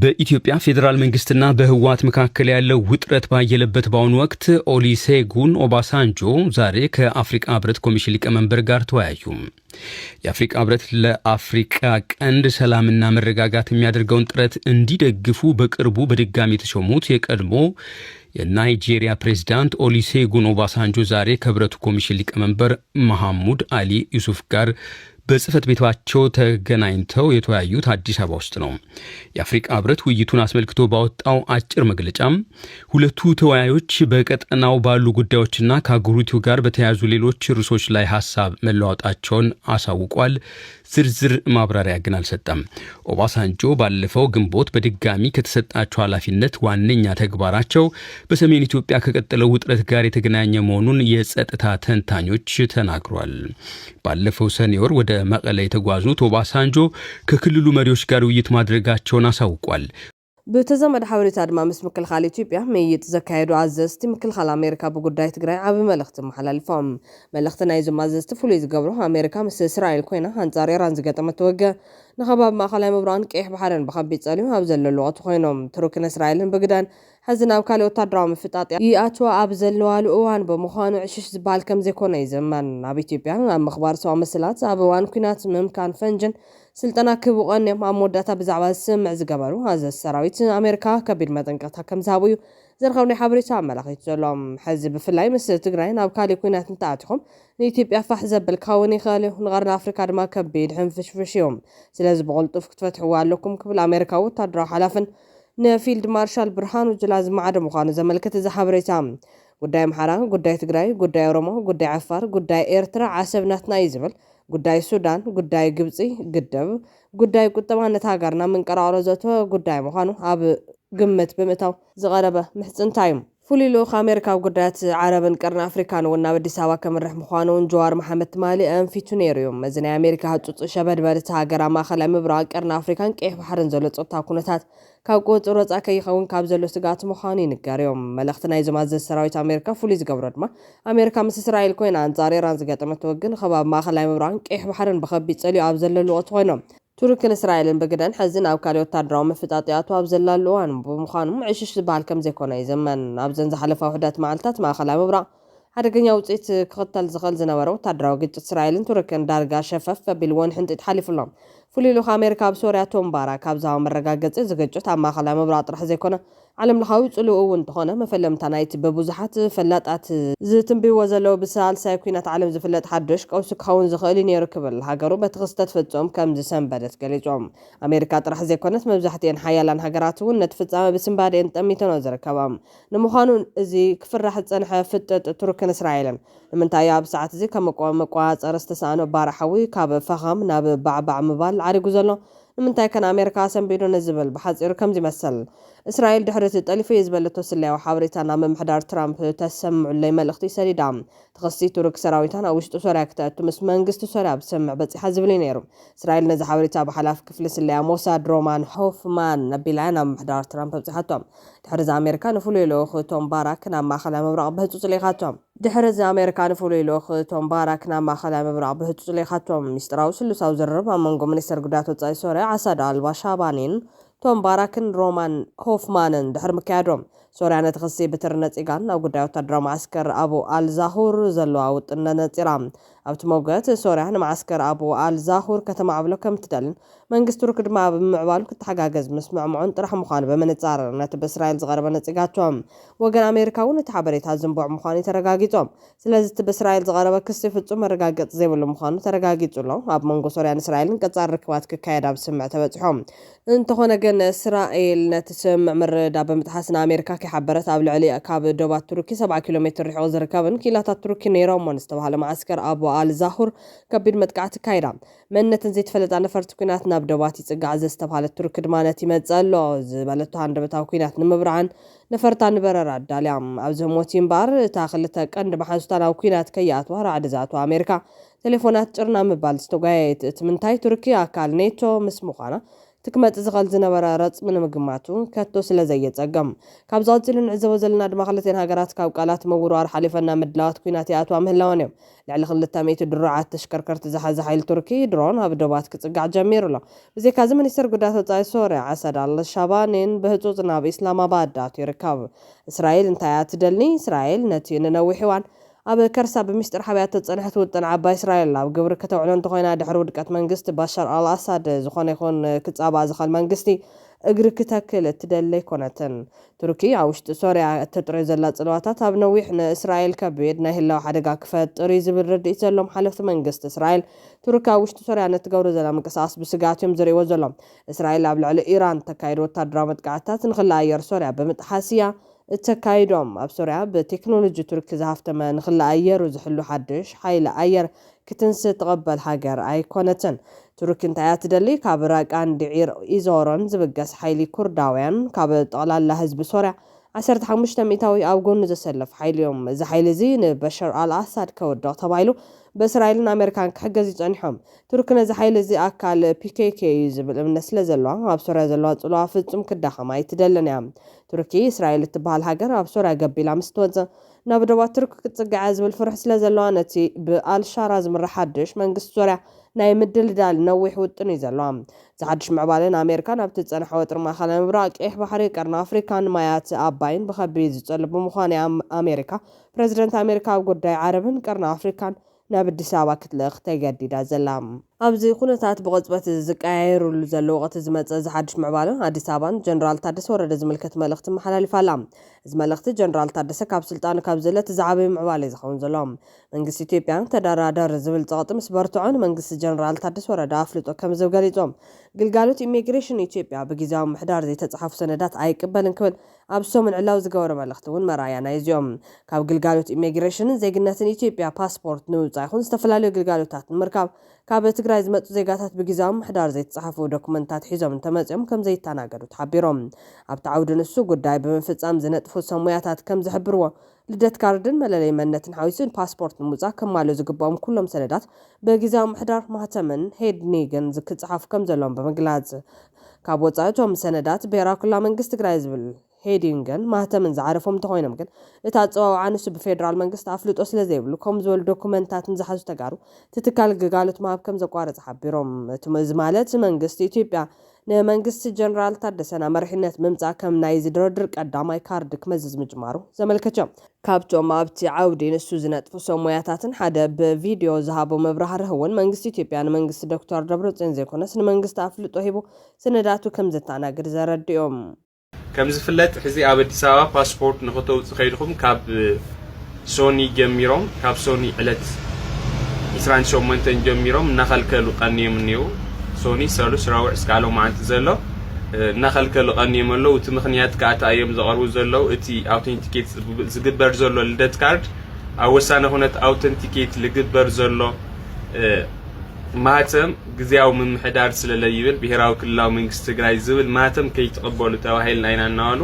በኢትዮጵያ ፌዴራል መንግስትና በህወሓት መካከል ያለው ውጥረት ባየለበት በአሁኑ ወቅት ኦሉሴጉን ኦባሳንጆ ዛሬ ከአፍሪካ ህብረት ኮሚሽን ሊቀመንበር ጋር ተወያዩ። የአፍሪካ ህብረት ለአፍሪካ ቀንድ ሰላምና መረጋጋት የሚያደርገውን ጥረት እንዲደግፉ በቅርቡ በድጋሚ የተሾሙት የቀድሞ የናይጄሪያ ፕሬዝዳንት ኦሉሴጉን ኦባሳንጆ ዛሬ ከህብረቱ ኮሚሽን ሊቀመንበር መሐሙድ አሊ ዩሱፍ ጋር በጽህፈት ቤታቸው ተገናኝተው የተወያዩት አዲስ አበባ ውስጥ ነው። የአፍሪካ ህብረት ውይይቱን አስመልክቶ ባወጣው አጭር መግለጫም ሁለቱ ተወያዮች በቀጠናው ባሉ ጉዳዮችና ከአህጉሪቱ ጋር በተያያዙ ሌሎች ርዕሶች ላይ ሀሳብ መለዋወጣቸውን አሳውቋል። ዝርዝር ማብራሪያ ግን አልሰጠም። ኦባሳንጆ ባለፈው ግንቦት በድጋሚ ከተሰጣቸው ኃላፊነት ዋነኛ ተግባራቸው በሰሜን ኢትዮጵያ ከቀጠለው ውጥረት ጋር የተገናኘ መሆኑን የጸጥታ ተንታኞች ተናግሯል። ባለፈው ሰኔ ወር ወደ መቀለ የተጓዙት ኦባሳንጆ ከክልሉ መሪዎች ጋር ውይይት ማድረጋቸውን አሳውቋል። بتزمد حوالي ما مس مكلخال إثيوبيا ميت زكايدو عززتي مكلخال أمريكا بقداية تجري عب ملخت محلل فهم ملختنا يزوم عززت فلوس قبره أمريكا مس إسرائيل كوينة هنزار إيران زقت متوجه نخباب ما خلاه مبران كيح بحرن بخبيت ساليو أبزل اللغة خوينهم تركنا إسرائيل بقدان حزنا وكالو تدرام في تاطي يأتوا أبزل والأوان بمخانو عشش زبال كم زيكونا يزمان عب إثيوبيا أم أخبار سوا مسلات أبوان كنات ممكن فنجن سلطنا كبوغن معموداتا بزعبا السمع زقبرو هذا السراويت أمريكا كبير مدنقتها كم زاويو زرخوني حبريتا ملخيت زلوم حزب في اللاي مس تقراين أو كالي كوينات نتاعتهم نيتيبيا فحزب بالكاوني خالي ونغرنا أفريكا دما كبير حنفش فشيوم سلاز بغلطف كتفتحوا لكم قبل أمريكا وتدرا حلفن نفيلد مارشال برهان وجلاز معدم وخانو زملكت إذا حبريتا قداي محران قداي تقراي قداي رومو قداي عفار قداي إيرترا عسبناتنا يزبل قداي السودان قداي قبصي قدب قداي قطبانة هاقرنا من قرار زوتو قداي مخانو هاب قمت بمتاو زغربة محسن تايم فوليلو أمريكا وقدات عربا قرنا أفريكان ونا بدي سوا كمرح مخانو جوار محمد مالي في تونيريوم مزني أمريكا هاتوت شباب بارت هاقرا ما خلا مبراق قرنا أفريكان كيف بحرن زولت صوتا كونتات كاوكوت روزا كي يخون كابزلو سقات مخانين قاريوم ملختنا يزو معزز سراويت أمريكا فوليز قبرد ما أمريكا مس إسرائيل كوين عن زاري رانزقات متوقن خباب ما خلا مبراق كيف بحرن بخبيت ساليو أبزل الوقت وينهم تركن إسرائيل بقدان حزن أو كاليو تدراو مفتاطيات وابزل اللوان بمخانم عشش زبال كم زيكونا يزمن أبزن زحلفا وحدات معلتات ما خلا مبراق حرقن يوصيت كختل زغل زنورو تدراو قد إسرائيل تركن دارقا شفف بالوان حنت تحالف اللهم فليلو أمريكا بسوريا تومبارا كابزاو مرقاقت زغجت أما خلا مبراق رح زيكونا علم لخاوي صلو أون تخونا مفلم تنايت ببوزحات فلاتات زيتن بيوزلو بسال سايكوينات عالم زفلات حدش قوسك خاون زخالين يركب الهاجرو بتغستت فتوم كم زسن بدت قليجوم أمريكا طرح زي كونت مبزحتين حيالان هاجراتون نتفتزا بسن بعدين تأميتون وزر كوام نمخانون زي كفر راح تسنح فتت تركن إسرائيل من تاياب ساعات زي كمقواز أرستسانو بارحوي كاب فخم ناب بعبع مبال عارقو زلو من تاي كان أمريكا سنبيدو نزبل بحزير كم زي مسل إسرائيل دحرت التأليفية زبالة توسلي وحاوريتانا من محدار ترامب تسمع اللي ملختي سريدام تغسي ترك سراويتانا وشتو سوريا كتاتو مس منقستو سوريا بسمع بس حزب لينيرو إسرائيل نزا حاوريتا بحلاف كفلس اللي موساد رومان هوفمان نبيلانا محدار ترامب بزحاتهم دحرز أمريكا نفوليلو خوتهم باراكنا ما خلا مبرق بهتو سليخاتهم دحرز أمريكا نفوليلو خوتهم باراكنا ما خلا مبرق بهتو سليخاتهم مستراو سلو ساوزرب أمانقو منستر قداتو تساي سوريا عساد الباشابانين توم باراكن رومان هوفمانن دحر مكادروم سوريانا تخصي بترنت إيغان أو قدايو تدرو معسكر أبو الزاهور زلو أو تننت إيرام أو تموقت سوريانا معسكر أبو الزاهور كتما عبلو كم تدلن منقستو ركد ما بمعوالو كتحقاقز مسمع معون طرح مخانبة من تزارر نتب إسرائيل زغربة نتيقاتهم وقن أمريكا ونتحبريت هالزنبوع مخاني ترقاقيتهم سلازي تب إسرائيل زغربة كسي فتو مرقاقيت زي ولو مخانو ترقاقيتو لو أب منقو سوريان إسرائيل نكتزار ركوات كايدا بسمع تبتحهم انتخونا قن إسرائيل نتسمع مردا بمتحسن أمريكا ኣሜሪካ ሓበረት ኣብ ልዕሊ ካብ ደባት ቱርኪ 70 ኪሎ ሜትር ርሒቑ ዝርከብን ኪላታት ቱርኪ ነይሮሞን ዝተባሃለ ማዓስከር ኣቡ ኣልዛሁር ከቢድ መጥቃዕቲ ካይዳ መንነትን ዘይተፈለጣ ነፈርቲ ኩናት ናብ ደባት ይጽጋዕ ዝተባሃለ ቱርኪ ድማ ነቲ ይመጽእ ኣሎ ዝበለቶ ሃንደበታዊ ኩናት ንምብራዕን ነፈርታ ንበረራ ዳልያ ኣብዚ ሞት እምበር እታ ክልተ ቀንዲ መሓዙታ ናብ ኩናት ከይኣትዋ ራዕዲ ዝኣትዋ ኣሜሪካ ቴሌፎናት ጭርና ምባል ዝተጓየየት እቲ ምንታይ ቱርኪ ኣካል ኔቶ ምስ ምዃና ትክመጽ ዝኸል ዝነበረ ረጽሚ ንምግማቱ ከቶ ስለ ዘየጸገም ካብዚ ቀፂሉ ንዕዘቦ ዘለና ድማ ክልተን ሃገራት ካብ ቃላት ምውርዋር ሓሊፈና ምድላዋት ኩናት ይኣትዋ ምህላወን እዮም ልዕሊ 200 ድሩዓት ተሽከርከርቲ ዝሓዘ ሓይሊ ቱርኪ ድሮን ኣብ ደባት ክጽጋዕ ጀሚሩ ኣሎ ብዘይካ እዚ ሚኒስትር ጉዳያት ወጻኢ ሶርያ ዓሳድ አልሻባኔን ብህፁፅ ናብ ኢስላማባድ ኣትዩ ይርከብ እስራኤል እንታይ እያ ትደሊ እስራኤል ነቲ ንነዊሕ እዋን ኣብ ከርሳ ብምስጥር ሓብያት ተጸንሐት ውጥን ዓባይ እስራኤል ኣብ ግብሪ ከተውዕሎ እንተኾይና ድሕሪ ውድቀት መንግስቲ ባሻር አልአሳድ ዝኾነ ይኹን ክጻባእ ዝኽእል መንግስቲ እግሪ ክትተክል እትደሊ ኣይኮነትን ቱርኪ ኣብ ውሽጢ ሶርያ እተጥርዮ ዘላ ጽልዋታት ኣብ ነዊሕ ንእስራኤል ከቢድ ናይ ህላዊ ሓደጋ ክፈጥር እዩ ዝብል ርድኢት ዘሎም ሓለፍቲ መንግስቲ እስራኤል ቱርኪ ኣብ ውሽጢ ሶርያ ነትገብሮ ዘላ ምንቅስቓስ ብስጋት እዮም ዝርእይዎ ዘሎም እስራኤል ኣብ ልዕሊ ኢራን ተካይዶ ወታደራዊ መጥቃዕትታት ንኽልእ ኣየር ሶርያ ብምጥሓስ እያ እተካይዶም ኣብ ሶርያ ብቴክኖሎጂ ቱርኪ ዝሃፍተመ ንኽልእ ኣየሩ ዝሕሉ ሓድሽ ሓይሊ ኣየር ክትንስ ትቐበል ሃገር ኣይኮነትን ቱርኪ እንታይ እያ ትደሊ ካብ ራቃን ዲዒር ኢዞሮን ዝብገስ ሓይሊ ኩርዳውያን ካብ ጠቕላላ ህዝቢ ሶርያ 15 ሚእታዊ ኣብ ጎኑ ዘሰለፍ ሓይሊ እዮም እዚ ሓይሊ እዚ ንበሻር አልአሳድ ከወድቕ ተባሂሉ በእስራኤልን ኣሜሪካን ክሕገዝ ይጸኒሖም ቱርኪ ነዚ ሓይሊ እዚ ኣካል ፒኬኬ እዩ ዝብል እምነት ስለ ዘለዋ ኣብ ሶርያ ዘለዋ ጽልዋ ፍጹም ክዳኸማ ኣይትደልን እያ ቱርኪ እስራኤል እትበሃል ሃገር ኣብ ሶርያ ገቢላ ምስ ትወፅእ ናብ ደባት ቱርኪ ክትጽጋዕ ዝብል ፍርሕ ስለ ዘለዋ ነቲ ብኣልሻራ ዝምራሕ ሓድሽ መንግስቲ ሶርያ ናይ ምድልዳል ነዊሕ ውጥን እዩ ዘለዋ ዝሓድሽ ምዕባልን ኣሜሪካን ኣብቲ ዝጸንሐ ወጥሪ ማእኸላይ ምብራቕ ቀይሕ ባሕሪ ቀርኒ ኣፍሪካን ማያት ኣባይን ብኸቢድ ዝጸልብ ብምዃኑ ኣሜሪካ ፕረዚደንት ኣሜሪካ ኣብ ጉዳይ ዓረብን ቀርኒ ኣፍሪካን ናብ ኣዲስ ኣበባ ክትልእኽ ተገዲዳ ዘላ ኣብዚ ኩነታት ብቕጽበት ዝቀያየሩሉ ዘለዉ ወቕቲ ዝመጽእ ዝሓድሽ ምዕባልን ኣዲስ ኣበባን ጀነራል ታደሰ ወረደ ዝምልከት መልእኽቲ መሓላሊፋ ኣላ እዚ መልእኽቲ ጀነራል ታደሰ ካብ ስልጣኑ ካብ ዘለት ዝዓበየ ምዕባል እዩ ዝኸውን ዘሎ መንግስቲ ኢትዮጵያ ተደራደር ዝብል ፀቕጢ ምስ በርትዖን መንግስቲ ጀነራል ታደሰ ወረደ ኣፍልጦ ከም ዝብ ገሊፆም ግልጋሎት ኢሚግሬሽን ኢትዮጵያ ብጊዜያዊ ምሕዳር ዘይተጻሓፉ ሰነዳት ኣይቅበልን ክብል ኣብ ሰሙን ዕላው ዝገበረ መልእኽቲ እውን መራያና እዚኦም ካብ ግልጋሎት ኢሚግሬሽንን ዜግነትን ኢትዮጵያ ፓስፖርት ንምውፃእ ይኹን ዝተፈላለዩ ግልጋሎታት ንምርካብ ካብ ትግራይ ዝመጹ ዜጋታት ብጊዜያዊ ምሕዳር ዘይተጻሓፉ ዶኩመንታት ሒዞም እንተመጽኦም ከም ዘይተናገዱ ተሓቢሮም ኣብቲ ዓውዲ ንሱ ጉዳይ ብምፍጻም ዝነጥፉ ሰሙያታት ከም ዝሕብርዎ ልደት ካርድን መለለይ መንነትን ሓዊሱን ፓስፖርት ንምውፃእ ከማልኡ ዝግብኦም ኩሎም ሰነዳት ብጊዜያዊ ምሕዳር ማህተምን ሄድኒግን ዝክጽሓፉ ከም ዘሎም ብምግላጽ ካብ ወጻእቶም ሰነዳት ብሄራዊ ክልላዊ መንግስቲ ትግራይ ዝብል ሄዲንግን ማህተምን ዝዓረፎም ተኾይኖም ግን እታ ኣፀዋውዓ ንሱ ብፌደራል መንግስቲ ኣፍልጦ ስለ ዘይብሉ ከም ዝበሉ ዶኩመንታትን ዝሓዙ ተጋሩ ትትካል ግልጋሎት ምሃብ ከም ዘቋረፀ ሓቢሮም እዚ ማለት መንግስቲ ኢትዮጵያ ንመንግስቲ ጀነራል ታደሰና መሪሕነት ምምጻእ ከም ናይ ዝድርድር ቀዳማይ ካርድ ክመዝዝ ምጅማሩ ዘመልከቶም ካብቶም ኣብቲ ዓውዲ ንሱ ዝነጥፉ ሰሙያታትን ሓደ ብቪድዮ ዝሃቦ መብራህርህ እውን መንግስቲ ኢትዮጵያ ንመንግስቲ ዶክተር ደብረጽዮን ዘይኮነስ ንመንግስቲ ኣፍልጦ ሂቡ ሰነዳቱ ከም ዘተናግድ ዘረድኦም ከም ዝፍለጥ ሕዚ ኣብ ኣዲስ ኣበባ ፓስፖርት ንኽተውፅእ ከይድኹም ካብ ሶኒ ጀሚሮም ካብ ሶኒ ዕለት 28 ጀሚሮም እናኸልከሉ ቀኒዮም እኒው ሶኒ ሰሉስ ራውዕ እስካሎ ማዓንቲ ዘሎ እናኸልከሉ ቀኒዮም ኣለዉ እቲ ምኽንያት ከኣታ እዮም ዘቐርቡ ዘለዉ እቲ ኣውተንቲኬት ዝግበር ዘሎ ልደት ካርድ ኣብ ወሳነ ኩነት ኣውተንቲኬት ዝግበር ዘሎ ማህተም ጊዜያዊ ምምሕዳር ስለለይብል ብሄራዊ ክልላዊ መንግስቲ ትግራይ ዝብል ማህተም ከይተቐበሉ ተባሂልና ኢና እናበሉ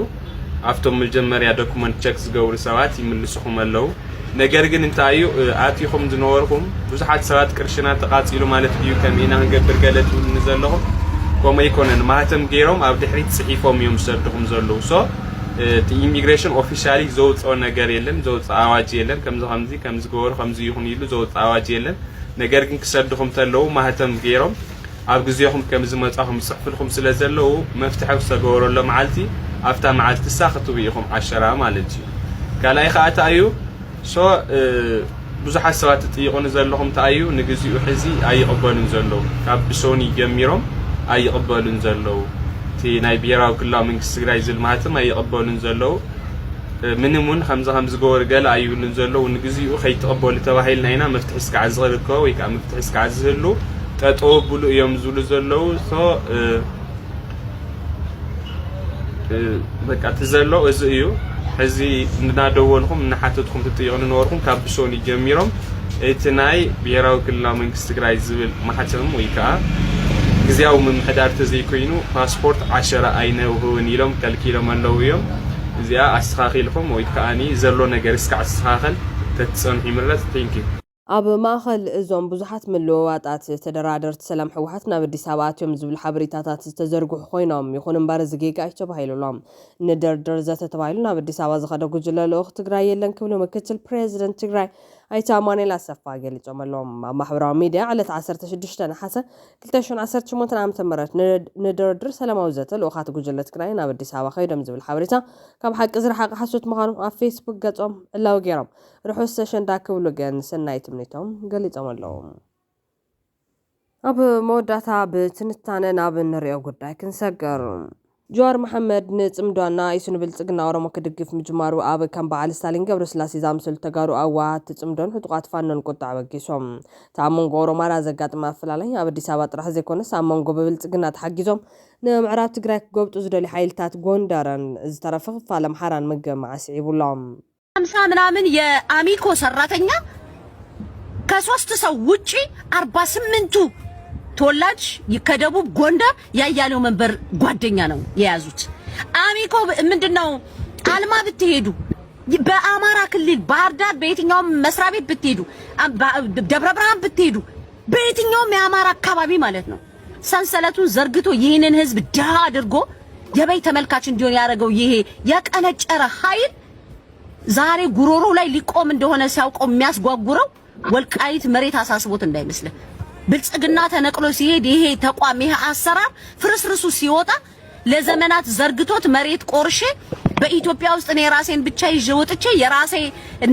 ኣብቶም መጀመርያ ዶኩመንት ቸክ ዝገብሩ ሰባት ይምልስኹም ኣለዉ ነገር ግን እንታይ እዩ ኣትይኹም ዝነበርኩም ብዙሓት ሰባት ቅርሽና ተቓፂሉ ማለት እዩ ከም ኢና ክንገብር ገለ ትብሉኒ ዘለኹም ከምኡ ኣይኮነን ማህተም ገይሮም ኣብ ድሕሪት ጽሒፎም እዮም ዝሰድኹም ዘለዉ ሶ እቲ ኢሚግሬሽን ኦፊሻሊ ዘውፅኦ ነገር የለን ዘውፅኦ ኣዋጅ የለን ከምዚ ገበሩ ከምዚ ይኹን ኢሉ ዘውፅኦ ኣዋጅ የለን ነገር ግን ክሰድኹም ተለዉ ማህተም ገይሮም ኣብ ግዜኹም ከም ዝመጻኹም ዝጽሕፍልኩም ስለ ዘለዉ መፍትሒ ዝተገበረሎ መዓልቲ ኣብታ መዓልቲ ሳኽትቡ ኢኹም 10 ማለት እዩ ካልኣይ ከዓ እዩ ሶ ብዙሓት ሰባት ትጥይቁን ዘለኹም እዩ ንግዚኡ ሕዚ ኣይቕበሉን ዘለዉ ካብ ሶኒ ጀሚሮም ኣይቕበሉን ዘለዉ እቲ ናይ ብሄራዊ ክልላዊ መንግስቲ ትግራይ ዝብል ማህተም ኣይቕበሉን ዘለዉ ምንም እውን ከምዚ ገበሩ ገለ ኣይብሉን ዘለዉ ንግዚኡ ከይተቐበሉ ተባሂልና ኢና መፍትሒ እስካዕ ዝኽርከቦ ወይ ከዓ መፍትሒ እስካዕ ዝህሉ ጠጠው ብሉ እዮም ዝብሉ ዘለዉ ሶ በቃ እቲ ዘሎ እዚ እዩ حزي نداودونكم نحاتتكم تطيقون نوركم كابسون يجميرهم اتناي بيراو كلنا منكس تግራይ ዝብል ማህተም ወይ ከዓ ግዚያው ምምሕዳር ተዘይኮይኑ ፓስፖርት 10 አይነውሁን ኢሎም ከልኪሎም ኣለው እዮም እዚኣ ኣስተኻኺልኩም ወይ ከዓኒ ዘሎ ነገር እስከ ኣስተኻኸል ተጽንሑ ይምረት ቴንክ ዩ ኣብ ማእኸል እዞም ብዙሓት ምልውዋጣት ተደራደርቲ ሰላም ሕወሓት ናብ ኣዲስ ኣበባ ኣትዮም ዝብል ሓበሬታታት ዝተዘርግሑ ኮይኖም ይኹን እምበር ዝጌጋ ኣይተባሂሉሎም ንደርደር ዘተባሂሉ ናብ ኣዲስ ኣበባ ዝኸደ ጉጅለ ልኡኽ ትግራይ የለን ክብሉ ምክትል ፕሬዚደንት ትግራይ ኣይተ ኣማኑኤል ኣሰፋ ገሊፆም ኣሎም ኣብ ማሕበራዊ ሚድያ ዕለት 16 ነሓሰ 2018 ዓ.ም ንድርድር ሰላማዊ ዘተ ልኡኻት ጉጅለ ትግራይ ናብ ኣዲስ ኣበባ ከይዶም ዝብል ሓበሬታ ካብ ሓቂ ዝረሓቐ ሓሶት ምዃኑ ኣብ ፌስቡክ ገጾም ዕላዊ ገይሮም ርሑስ ተሸንዳ ክብሉ ግን ሰናይ ትምኒቶም ገሊፆም ኣለው ኣብ መወዳእታ ብትንታነ ናብ እንሪኦ ጉዳይ ክንሰገር ጀዋር መሐመድ ንጽምዷና ይሱን ብልጽግና ኦሮሞ ክድግፍ ምጅማሩ ኣብ ከም በዓል ስታሊን ገብረስላሴ ዛምሰሉ ተጋሩ ኣዋት ጽምዶን ሕጡቃት ፋኖን ቁጣዕ በጊሶም ታሞንጎ ኦሮማራ ዘጋጥማ ኣፈላላይ ኣብ ኣዲስ ኣበባ ጥራሕ ዘይኮነስ ኣብ መንጎ ብልጽግና ተሓጊዞም ንምዕራብ ትግራይ ክገብጡ ዝደሊ ሓይልታት ጎንደርን ዝተረፈ ክፋል ኣምሓራን መገማዓስ ይብሎም 50 ምናምን የአሚኮ ሰራተኛ ከ3 ሰው ውጪ 48ቱ ተወላጅ ከደቡብ ጎንደር ያያለው መንበር ጓደኛ ነው የያዙት አሚኮ ምንድነው አልማ ብትሄዱ በአማራ ክልል ባህር ዳር በየትኛው መስሪያ ቤት ብትሄዱ ደብረ ብርሃን ብትሄዱ በየትኛው የአማራ አካባቢ ማለት ነው ሰንሰለቱን ዘርግቶ ይህንን ህዝብ ዳህ አድርጎ የበይ ተመልካች እንዲሆን ያደረገው ይሄ ያቀነጨረ ኃይል ዛሬ ጉሮሮ ላይ ሊቆም እንደሆነ ሲያውቀው የሚያስጓጉረው ወልቃይት መሬት አሳስቦት እንዳይመስል ብልጽግና ተነቅሎ ሲሄድ ይሄ ተቋም ይሄ አሰራር ፍርስርሱ ሲወጣ ለዘመናት ዘርግቶት መሬት ቆርሼ በኢትዮጵያ ውስጥ እኔ ራሴን ብቻ ይዤ ወጥቼ የራሴ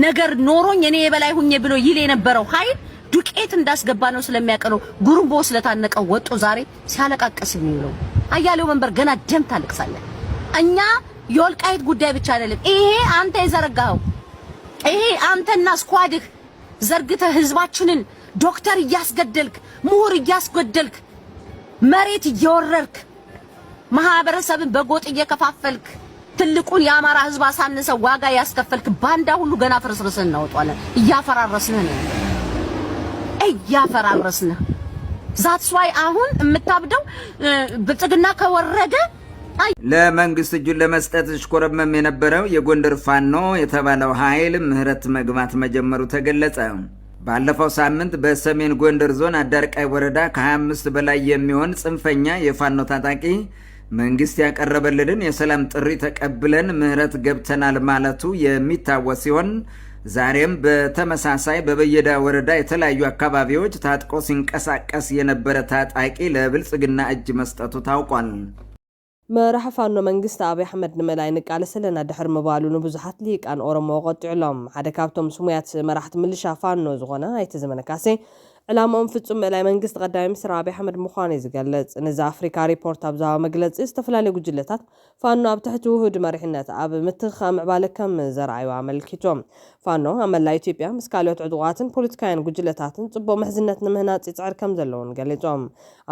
ነገር ኖሮኝ እኔ የበላይ ሁኜ ብሎ ይል የነበረው ኃይል ዱቄት እንዳስገባ ነው ስለሚያቀለው ጉሩምቦ ስለታነቀው ወጦ ዛሬ ሲያለቃቀስ ነው አያሌው መንበር ገና ደም ታልቅሳለ እኛ የወልቃይት ጉዳይ ብቻ አይደለም ይሄ አንተ የዘረጋው ይሄ አንተና ስኳድህ ዘርግተ ህዝባችንን ዶክተር እያስገደልክ ምሁር እያስገደልክ መሬት እየወረርክ ማህበረሰብን በጎጥ እየከፋፈልክ ትልቁን የአማራ ህዝብ አሳንሰ ዋጋ ያስከፈልክ ባንዳ ሁሉ ገና ፍርስርስን እናወጣለን እያፈራረስነህ ነው እያፈራረስነህ ዛትስ ዋይ አሁን የምታብደው ብልጽግና ከወረደ ለመንግስት እጁን ለመስጠት ሽኮረመም የነበረው የጎንደር ፋኖ የተባለው ኃይል ምህረት መግባት መጀመሩ ተገለጸ። ባለፈው ሳምንት በሰሜን ጎንደር ዞን አዳርቃይ ወረዳ ከ25 በላይ የሚሆን ጽንፈኛ የፋኖ ታጣቂ መንግስት ያቀረበልን የሰላም ጥሪ ተቀብለን ምህረት ገብተናል ማለቱ የሚታወስ ሲሆን ዛሬም በተመሳሳይ በበየዳ ወረዳ የተለያዩ አካባቢዎች ታጥቆ ሲንቀሳቀስ የነበረ ታጣቂ ለብልጽግና እጅ መስጠቱ ታውቋል። መራح ፋኖ መንግስት አብይ አህመድ ንመላይ ንቃለሰለና ድሕር መባሉ ንብዙሓት ሊቃን ኦሮሞ ቆጥዕሎም ሓደ ካብቶም ስሙያት መራሕቲ ምልሻ ፋኖ ዝኾነ ኣይተ ዘመነ ካሴ ዕላማኦም ፍጹም መላይ መንግስት ቀዳማይ ሚኒስትር አብይ አህመድ ምዃኑ ዝገልጽ ንዛ አፍሪካ ሪፖርት ኣብ ዛባ መግለጺ ዝተፈላለዩ ጉጅለታት ፋኖ ኣብ ትሕቲ ውህድ መሪሕነት ኣብ ምትኻም ምዕባለ ከም ዘርኣዩ ኣመልኪቶም ፋኖ ኣብ መላእ ኢትዮጵያ ምስ ካልኦት ዕጡቃትን ፖለቲካውያን ጉጅለታትን ጽቡቕ ምሕዝነት ንምህናጽ ይጽዕር ከም ዘለውን ገሊጾም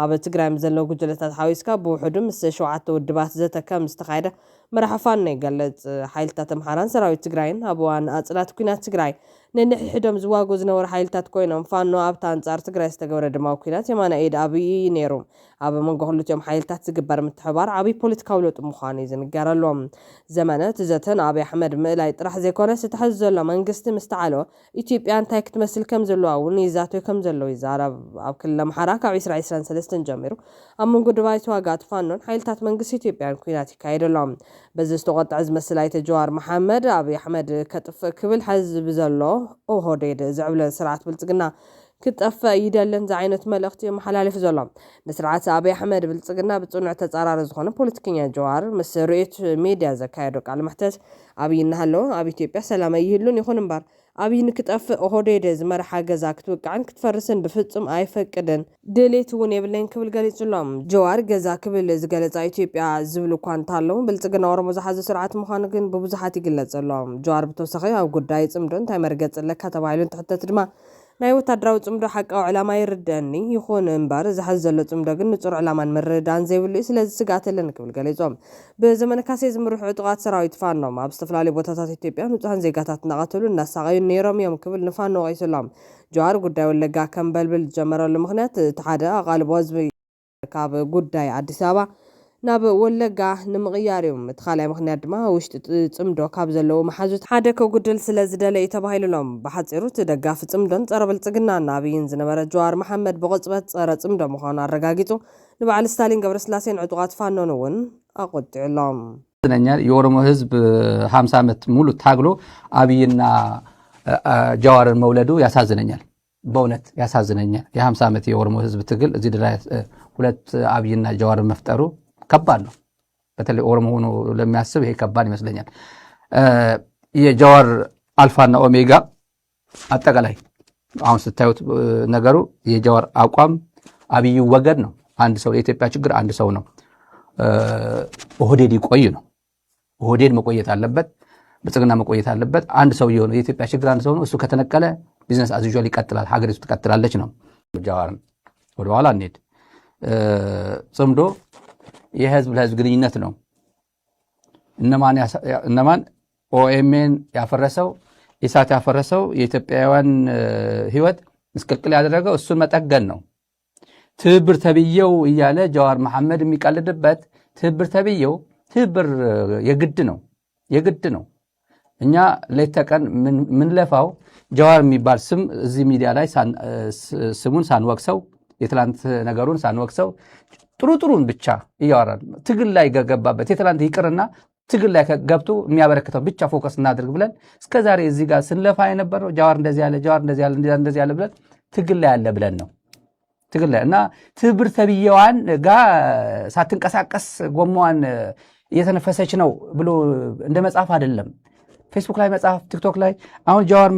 ኣብ ትግራይ ዘለዉ ጉጅለታት ሓዊስካ ብውሕዱ ምስ 7 ውድባት ዘተ ከም ዝተኻየደ መራሒ ፋኖ ይገልጽ ሓይልታት ኣምሓራን ሰራዊት ትግራይን ኣብ እዋን ኣጽላት ኩናት ትግራይ ነንሕድም ዝዋጉ ዝነበሩ ሓይልታት ኮይኖም ፋኖ ኣብታ አንጻር ትግራይ ዝተገበረ ድማ ኩናት የማነ ኢድ ኣብይ ነይሩ ኣብ መንጎ ክልቲኦም ሓይልታት ዝግበር ምትሕባር ዓብይ ፖለቲካዊ ለውጢ ምዃኑ ይዝንገረሎም ዘመነ ትዘተን አብይ አህመድ ምእላይ ጥራሕ ዘይኮነስ ትሕዝ ዘሎ መንግስቲ ምስተዓሎ ኢትዮጵያ እንታይ ክትመስል ከም ዘለዋ እውን ይዛቶ ከም ዘሎ ይዛረብ ኣብ ክልል ኣምሓራ ካብ 2023 ጀሚሩ ኣብ መንጎ ድባይ ተዋጋእቲ ፋኖን ሓይልታት መንግስቲ ኢትዮጵያን ኩናት ይካየደሎም በዚ ዝተቆጥዐ ዝመስል ኣይተ ጀዋር መሐመድ አብይ አህመድ ከጥፍእ ክብል ሕዝብ ዘሎ ኦህዴድ ዝዕብለ ስርዓት ብልጽግና ክጠፈ ይደለን ዝዓይነት መልእኽቲ መሓላለፍ ዘሎ ንስርዓት አብይ አህመድ ብልጽግና ብጽኑዕ ተጻራሪ ዝኾነ ፖለቲከኛ ጀዋር ምስ ርኤት ሚድያ ዘካየዶ ቃል መሕተት አብይ እናሃሎ ኣብ ኢትዮጵያ ሰላም ይህሉን ይኹን እምበር አብይ ንክጠፍእ ኦህዴድ ዝመርሓ ገዛ ክትወቅዕን ክትፈርስን ብፍጹም ኣይፈቅድን ድሌት እውን የብለን ክብል ገሊጹሎም ጀዋር ገዛ ክብል ዝገለጻ ኢትዮጵያ ዝብል እኳ እንተሃለዉ ብልጽግና ኦሮሞ ዝሓዘ ስርዓት ምዃኑ ግን ብብዙሓት ይግለጽሎም ጀዋር ብተወሳኺ ኣብ ጉዳይ ጽምዶ እንታይ መርገጽ ኣለካ ተባሂሉ እንትሕተት ድማ ናይ ወታደራዊ ጽምዶ ሓቃዊ ዕላማ ይርድአኒ ይኹን እምበር ዝሓዝ ዘሎ ጽምዶ ግን ንጹር ዕላማን ምርዳን ዘይብሉ ስለዚ ስጋት ኣለኒ ክብል ገሊጾም ብዘመነ ካሴ ዝምርሑ ዕጡቃት ሰራዊት ፋኖም ኣብ ዝተፈላለዩ ቦታታት ኢትዮጵያ ንጹሃን ዜጋታት እናቐተሉ እናሳቀዩ ነይሮም እዮም ክብል ንፋኖ ቀይሰሎም ጀዋር ጉዳይ ወለጋ ከም በልብል ጀመረሉ ምክንያት እቲ ሓደ ኣቃልቦ ህዝቢ ካብ ጉዳይ አዲስ አበባ ናብ ወለጋ ንምቕያር እዮም እቲ ካልኣይ ምክንያት ድማ ውሽጢ ጽምዶ ካብ ዘለዎ መሓዙት ሓደ ከጉድል ስለ ዝደለ ተባሂሉሎም ብሓጺሩ ደጋፊ ጽምዶን ጸረ ብልጽግና ናብይን ዝነበረ ጀዋር መሐመድ ብቕጽበት ጸረ ጽምዶ ምዃኑ አረጋጊጡ ንበዓል ስታሊን ገብረስላሴን ዕጡቃት ፋኖን እውን አቆጥዕሎም የኦሮሞ ህዝብ 50 ዓመት ሙሉ ታግሎ አብይና ጀዋርን መውለዱ ያሳዝነኛል። በእውነት ያሳዝነኛል። የ50 ዓመት የኦሮሞ ህዝብ ትግል እዚህ ድረስ ሁለት አብይና ጀዋርን መፍጠሩ ከባድ ነው። በተለይ ኦሮሞ ሆኖ ለሚያስብ ይሄ ከባድ ይመስለኛል። የጀዋር አልፋና ኦሜጋ አጠቃላይ አሁን ስታዩት ነገሩ የጀዋር አቋም አብይ ወገድ ነው። አንድ ሰው የኢትዮጵያ ችግር አንድ ሰው ነው። ኦህዴድ ይቆይ ነው። ኦህዴድ መቆየት አለበት፣ ብልጽግና መቆየት አለበት። አንድ ሰው የሆነ የኢትዮጵያ ችግር አንድ ሰው ነው። እሱ ከተነቀለ ቢዝነስ አዝ ዩዥዋል ይቀጥላል፣ ሀገሪቱ ትቀጥላለች ነው። ጀዋርን ወደ ኋላ እንሂድ። ጽምዶ የህዝብ ለህዝብ ግንኙነት ነው። እነማን ኦኤምኤን ያፈረሰው ኢሳት ያፈረሰው የኢትዮጵያውያን ህይወት ምስቅልቅል ያደረገው እሱን መጠገን ነው። ትብብር ተብየው እያለ ጀዋር መሐመድ የሚቀልድበት ትብብር ተብየው ትብብር የግድ ነው። እኛ ሌት ተቀን ምን ለፋው ጀዋር የሚባል ስም እዚህ ሚዲያ ላይ ስሙን ሳንወቅሰው የትላንት ነገሩን ሳንወቅሰው ጥሩን ብቻ እያወራን ትግል ላይ ገባበት የትላንት ይቅርና ትግል ላይ ገብቶ የሚያበረክተው ብቻ ፎከስ እናድርግ ብለን እስከዛሬ እዚህ ጋር ስንለፋ የነበረው ጀዋር እንደዚህ ያለ ብለን ትግል ላይ ያለ ብለን ነው። ትግል ላይ እና ትብብር ተብየዋን ጋር ሳትንቀሳቀስ ጎማዋን እየተነፈሰች ነው ብሎ እንደ መጽሐፍ አይደለም። ፌስቡክ ላይ መጽሐፍ፣ ቲክቶክ ላይ አሁን ጀዋር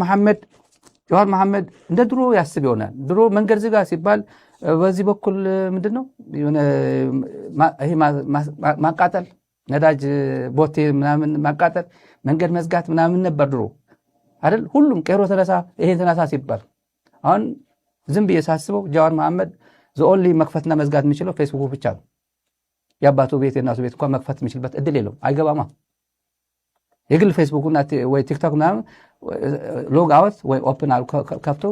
መሐመድ እንደ ድሮ ያስብ ይሆናል። ድሮ መንገድ ዝጋ ሲባል በዚህ በኩል ምንድነው ይሄ ማቃጠል፣ ነዳጅ ቦቴ ምናምን ማቃጠል፣ መንገድ መዝጋት ምናምን ነበር ድሮ አይደል? ሁሉም ቀይሮ ተነሳ ይሄ ተነሳ ሲባል አሁን ዝም ብዬ ሳስበው ጀዋር መሐመድ ዘኦንሊ መክፈትና መዝጋት የሚችለው ፌስቡክ ብቻ ነው። የአባቱ ቤት የእናቱ ቤት እንኳን መክፈት የሚችልበት እድል የለውም፣ አይገባማ። የግል ፌስቡክና ወይ ቲክቶክ ምናምን ሎግ አውት ወይ ኦፕን ከፍቶ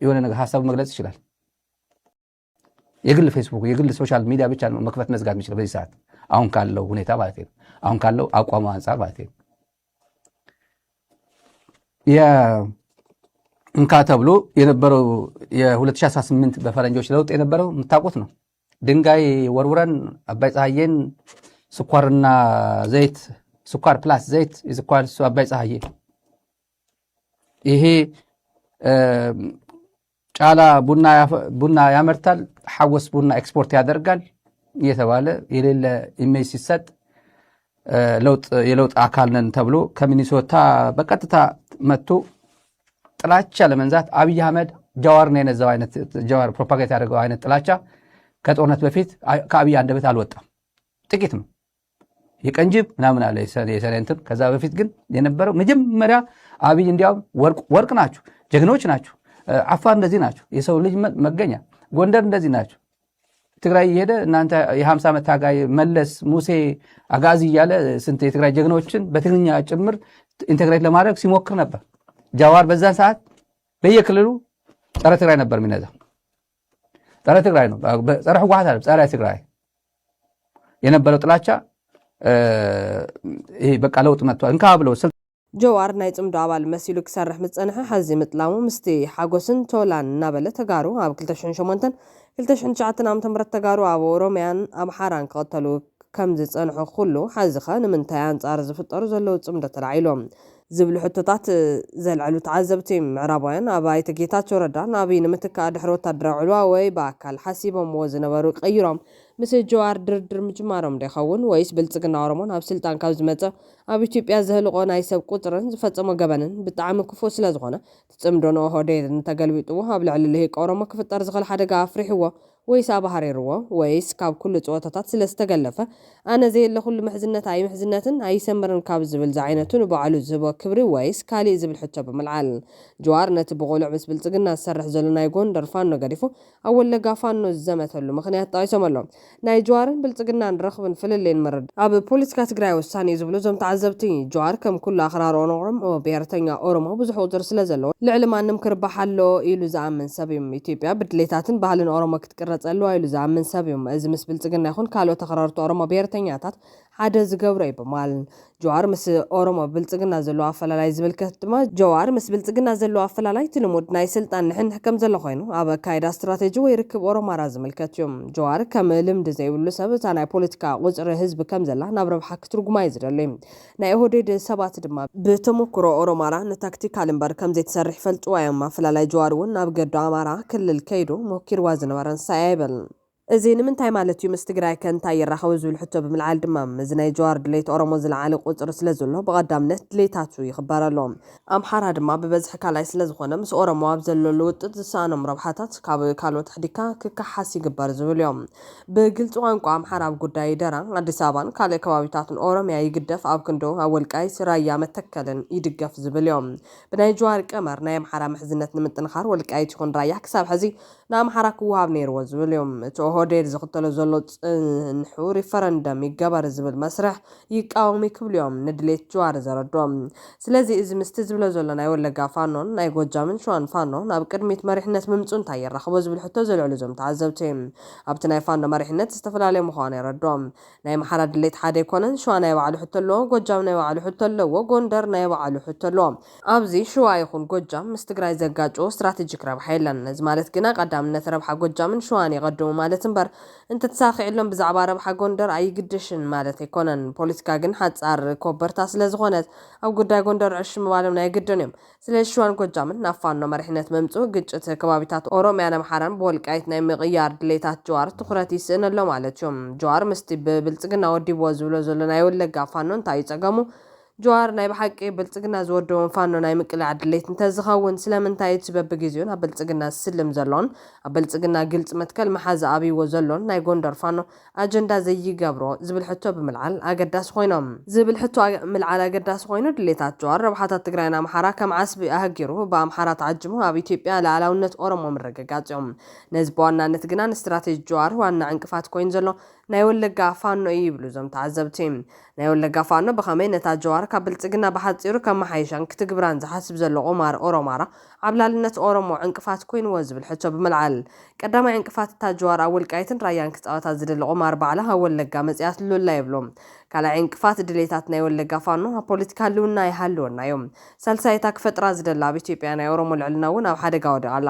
የሆነ ነገር ሀሳቡ መግለጽ ይችላል። የግል ፌስቡክ የግል ሶሻል ሚዲያ ብቻ ነው መክፈት መዝጋት የሚችለው በዚህ ሰዓት፣ አሁን ካለው ሁኔታ ማለት ነው፣ አሁን ካለው አቋሙ አንጻር ማለት ነው። እንካ ተብሎ የነበረው የ2018 በፈረንጆች ለውጥ የነበረው የምታውቁት ነው። ድንጋይ ወርውረን አባይ ፀሐዬን ስኳርና ዘይት ስኳር ፕላስ ዘይት የስኳር አባይ ፀሐዬ ይሄ ጫላ ቡና ያመርታል፣ ሐወስ ቡና ኤክስፖርት ያደርጋል እየተባለ የሌለ ኢሜጅ ሲሰጥ የለውጥ አካል ነን ተብሎ ከሚኒሶታ በቀጥታ መጥቶ ጥላቻ ለመንዛት አብይ አህመድ ጀዋር ነው የነዛው አይነት ጀዋር ፕሮፓጋንዳ ያደረገው አይነት ጥላቻ ከጦርነት በፊት ከአብይ አንደበት አልወጣም። ጥቂት ነው የቀንጅብ ምናምን አለ የሰኔንትን። ከዛ በፊት ግን የነበረው መጀመሪያ አብይ እንዲያውም ወርቅ ናችሁ፣ ጀግኖች ናችሁ፣ አፋር እንደዚህ ናችሁ፣ የሰው ልጅ መገኛ፣ ጎንደር እንደዚህ ናችሁ፣ ትግራይ እየሄደ እናንተ የ50 ዓመት ታጋይ መለስ ሙሴ አጋዚ እያለ ስንት የትግራይ ጀግኖችን በትግርኛ ጭምር ኢንተግሬት ለማድረግ ሲሞክር ነበር። ጀዋር በዛን ሰዓት በየክልሉ ጸረ ትግራይ ነበር የሚነዛው። ጸረ ትግራይ ነው፣ ጸረ ህወሓት አይደለም፣ ጸረ ትግራይ የነበረው ጥላቻ ይሄ በቃ ለውጥ መጥቷል እንካ ብለው ጀዋር ናይ ጽምዶ አባል መሲሉ ክሰርሕ ምጸንሐ ሓዚ ምጥላሙ ምስቲ ሓጎስን ቶላን እናበለ ተጋሩ ኣብ 2008 2009 ዓ.ም ተጋሩ ኣብ ኦሮምያን ኣምሓራን ክቕተሉ ከም ዝጸንሑ ኩሉ ሓዚኸ ንምንታይ ኣንጻር ዝፍጠሩ ዘለዉ ጽምዶ ተላዒሎም ዝብሉ ሕቶታት ዘልዕሉ ተዓዘብቲ ምዕራባውያን ኣብ ኣይተ ጌታቸው ረዳ ንኣብይ ንምትካእ ድሕሪ ወታደራዊ ዕልዋ ወይ ብኣካል ሓሲቦምዎ ዝነበሩ ቀይሮም ምስ ጀዋር ድርድር ምጅማሮም ዲኸውን ወይስ ብልጽግና ኦሮሞን ኣብ ስልጣን ካብ ዝመጽእ ኣብ ኢትዮጵያ ዝህልቆ ናይ ሰብ ቁጥርን ዝፈጸሞ ገበንን ብጣዕሚ ክፉእ ስለ ዝኾነ ትጽምዶን ኦህዴድን ተገልቢጡ ኣብ ልዕሊ ልሂቅ ኦሮሞ ክፍጠር ዝኽእል ሓደጋ ኣፍሪሕዎ ወይስ ኣባሃሪርዎ ወይስ ካብ ኩሉ ጾታታት ስለ ዝተገለፈ ኣነ ዘየለ ኩሉ ምሕዝነት ኣይ ምሕዝነትን ኣይሰምርን ካብ ዝብል ዝዓይነቱን በዓሉ ዝህቦ ክብሪ ወይስ ካሊእ ዝብል ሕቶ ብምልዓል ጀዋር ነቲ ብቆልዕ ምስ ብልጽግና ዝሰርሕ ዘሎ ናይ ጎንደር ፋኖ ገዲፉ ኣብ ወለጋ ፋኖ ዝዘመተሉ ምክንያት ጠቂሶም ኣሎ። ናይ ጀዋርን ብልጽግናን ረኽብን ፍልሌን ምርድ ኣብ ፖለቲካ ትግራይ ወሳኒ ዝብሉ ዞም ተዓዘብቲ ጀዋር ከም ኩሉ ኣኽራር ኦሮሞ ብሔርተኛ ኦሮሞ ብዙሕ ቁፅር ስለ ዘለዎ ልዕሊ ማንም ክርባሕ ኣሎ ኢሉ ዝኣምን ሰብ እዩ። ኢትዮጵያ ብድሌታትን ባህልን ኦሮሞ ክትቅረ ጸልዋ ኢሉ ዝኣምን ሰብ እዩ። እዚ ምስ ብልጽግና ይኹን ካልኦት ተኸራርቱ ኦሮሞ ብሔርተኛታት ሓደ ዝገብሮ እዩ በማል ጀዋር ምስ ኦሮሞ ብልጽግና ዘለዎ ኣፈላላይ ዝምልከት ድማ ጀዋር ምስ ብልጽግና ዘለዎ ኣፈላላይ ትልሙድ ናይ ስልጣን ንሕንሕ ከም ዘሎ ኮይኑ ኣብ ኣካይዳ ስትራቴጂ ወይ ርክብ ኦሮማራ ዝምልከት እዩ። ጀዋር ከም ልምዲ ዘይብሉ ሰብ እታ ናይ ፖለቲካ ቁፅሪ ህዝቢ ከም ዘላ ናብ ረብሓ ክትርጉማ እዩ ዝደሊ። ናይ ኦህዴድ ሰባት ድማ ብተሞክሮ ኦሮማራ ንታክቲካል እምበር ከም ዘይትሰርሕ ፈልጥዋ እዮም። ኣፈላላይ ጀዋር እውን ናብ ገዶ ኣማራ ክልል ከይዱ ሞኪርዋ ዝነበረ ንሳይ ኣይበልን። እዚ ንምንታይ ማለት እዩ ምስ ትግራይ ከንታይ ይራኸቡ ዝብል ሕቶ ብምልዓል ድማ እዚ ናይ ጀዋር ድሌት ኦሮሞ ዝለዓለ ቁፅሪ ስለ ዘሎ ብቐዳምነት ድሌታቱ ይኽበር ኣሎ። ኣምሓራ ድማ ብበዝሒ ካላይ ስለ ዝኾነ ምስ ኦሮሞ ኣብ ዘለሉ ውጥጥ ዝሰኣኖም ረብሓታት ካብ ካልኦት ሕዲካ ክከሓስ ይግበር ዝብል እዮም። ብግልፂ ቋንቋ ኣምሓራ ኣብ ጉዳይ ደራ ኣዲስ ኣበባን ካልእ ከባቢታትን ኦሮሚያ ይግደፍ ኣብ ክንዶ ኣብ ወልቃይት ራያ መተከልን ይድገፍ ዝብል እዮም። ብናይ ጀዋር ቀመር ናይ ኣምሓራ ምሕዝነት ንምጥንኻር ወልቃይት ይኹን ራያ ክሳብ ሕዚ ንኣምሓራ ክወሃብ ነይርዎ ዝብል እዮም። ኦህዴድ ዝኽተሎ ዘሎ ጽንሑ ሪፈረንደም ይገበር ዝብል መስርሕ ይቃወሙ ይክብሉ እዮም ንድሌት ጀዋር ዘረድኦም። ስለዚ እዚ ምስቲ ዝብሎ ዘሎ ናይ ወለጋ ፋኖን ናይ ጎጃምን ሸዋን ፋኖን ኣብ ቅድሚት መሪሕነት ምምፁ እንታይ የራኽቦ ዝብል ሕቶ ዘልዕሉ ዞም ተዓዘብቲ ኣብቲ ናይ ፋኖ መሪሕነት ዝተፈላለየ ምዃኑ የረድኦም። ናይ ኣምሓራ ድሌት ሓደ ይኮነን። ሸዋ ናይ ባዕሉ ሕቶ ኣለዎ፣ ጎጃም ናይ ባዕሉ ሕቶ ኣለዎ፣ ጎንደር ናይ ባዕሉ ሕቶ ኣለዎ። ኣብዚ ሸዋ ይኹን ጎጃም ምስ ትግራይ ዘጋጭ ስትራቴጂክ ረብሓ የለን። እዚ ማለት ግና ቀዳምነት ረብሓ ጎጃምን ሸዋን ይቐድሙ ማለት እምበር እንተተሳኺዕሎም ብዛዕባ ረብሓ ጎንደር ኣይግድሽን ማለት ኣይኮነን። ፖለቲካ ግን ሓፃር ኮበርታ ስለ ዝኾነት ኣብ ጉዳይ ጎንደር ዕሽ ምባሎም ናይ ግድን እዮም። ስለዚ ሸዋን ጎጃምን ናብ ፋኖ መሪሕነት መምፅኡ ግጭት ከባቢታት ኦሮምያን ኣምሓራን ብወልቃይት ናይ ምቕያር ድሌታት ጀዋር ትኩረት ይስእን ኣሎ ማለት እዮም። ጀዋር ምስቲ ብብልጽግና ወዲብዎ ዝብሎ ዘሎ ናይ ወለጋ ፋኖ እንታይ ይፀገሙ? ጀዋር ናይ ብሓቂ ብልጽግና ዝወደቦን ፋኖ ናይ ምቅላዕ ድሌት እንተዝኸውን ስለምንታይ በቢ ግዜኡን ኣብ ብልጽግና ዝስልም ዘሎን ኣብ ብልጽግና ግልጽ መትከል መሓዝ ኣብይዎ ዘሎን ናይ ጎንደር ፋኖ ኣጀንዳ ዘይገብሮ ዝብል ሕቶ ብምልዓል ኣገዳሲ ኮይኖም ዝብል ሕቶ ምልዓል ኣገዳሲ ኮይኑ ድሌታት ጀዋር ረብሓታት ትግራይን ኣምሓራ ከም ዓስቢ ኣህጊሩ ብኣምሓራ ተዓጅቡ ኣብ ኢትዮጵያ ሉዓላውነት ኦሮሞ ምርግጋጽ እዮም። ነዚ ብዋናነት ግና ንስትራቴጂ ጀዋር ዋና ዕንቅፋት ኮይኑ ዘሎ ናይ ወለጋ ፋኖ እዩ ይብሉ ዞም ተዓዘብቲ። ናይ ወለጋ ፋኖ ብኸመይ ነታ ጀዋር ካብ ብልጽግና ብሓፂሩ ከም መሓይሻን ክትግብራን ዝሓስብ ዘሎ ቁማር ኦሮማራ ኣብ ላልነት ኦሮሞ ዕንቅፋት ኮይንዎ ዝብል ሕቶ ብምልዓል ቀዳማይ ዕንቅፋት እታ ጀዋር ኣብ ወልቃይትን ራያን ክፃወታ ዝደሊ ቁማር ባዕላ ኣብ ወለጋ መፅያት ልውላ ይብሎም። ካልኣይ ዕንቅፋት ድሌታት ናይ ወለጋ ፋኖ ኣብ ፖለቲካ ህልውና ይሃልወና እዮም። ሳልሳይታ ክፈጥራ ዝደላ ኣብ ኢትዮጵያ ናይ ኦሮሞ ልዕልና እውን ኣብ ሓደጋ ወዲቓላ።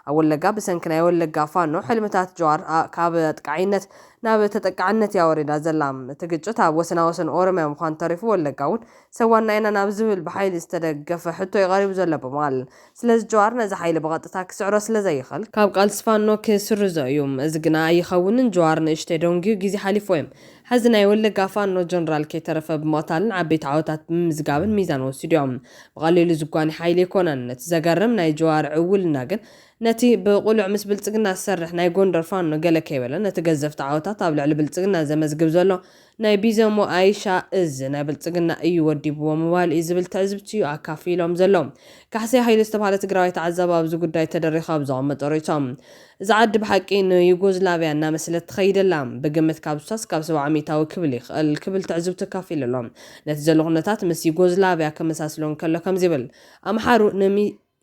ኣብ ወለጋ ብሰንኪ ናይ ወለጋ ፋኖ ሕልምታት ጀዋር ካብ ኣጥቃዒነት ናብ ተጠቃዕነት ያወሪዳ ዘላ። እቲ ግጭት ኣብ ወሰናወሰን ኦሮሚያ ምዃኑ ተሪፉ ወለጋ እውን ሰዋና ኢና ናብ ዝብል ብሓይሊ ዝተደገፈ ሕቶ ይቐሪቡ ዘሎ ብምባል ስለዚ ጀዋር ነዚ ሓይሊ ብቐጥታ ክስዕሮ ስለዘይኽእል ካብ ቃልሲ ፋኖ ክስርዞ እዩ። እዚ ግና ኣይኸውንን። ጀዋር ንእሽተይ ደንጊዩ ግዜ ሓሊፎ እዮም። ሕዚ ናይ ወለጋ ፋኖ ጀነራል ከይተረፈ ብምቕታልን ዓበይቲ ዓወታት ብምምዝጋብን ሚዛን ወሲዱ እዮም። ብቐሊሉ ዝጓኒ ሓይሊ ይኮነን። እቲ ዘገርም ናይ ጀዋር ዕውልና ግን ነቲ ብቁሉዕ ምስ ብልጽግና ዝሰርሕ ናይ ጎንደር ፋኖ ገለ ከይበለ ነቲ ገዘፍቲ ዓወታት ኣብ ልዕሊ ብልጽግና ዘመዝግብ ዘሎ ናይ ቢዘሞ ኣይሻ እዚ ናይ ብልጽግና እዩ ወዲብዎ ምባል እዩ ዝብል ትዕዝብቲ ኣካፊሎም ዘሎም። ካሕሰይ ሃይለ ዝተባሃለ ትግራዋይ ተዓዘባ ኣብዚ ጉዳይ ተደሪኻ ኣብ ዘቐመጦ ርእቶም እዚ ዓዲ ብሓቂ ንዩጎዝላቪያ እናመስለት ትኸይደላ ብግምት ካብ 3 ካብ 70 ሚታዊ ክብል ይኽእል ክብል ትዕዝብቲ ኣካፊሉ ኣሎ። ነቲ ዘሎ ኩነታት ምስ ዩጎዝላቪያ ከመሳስሎን ከሎ ከምዚብል ኣምሓሩ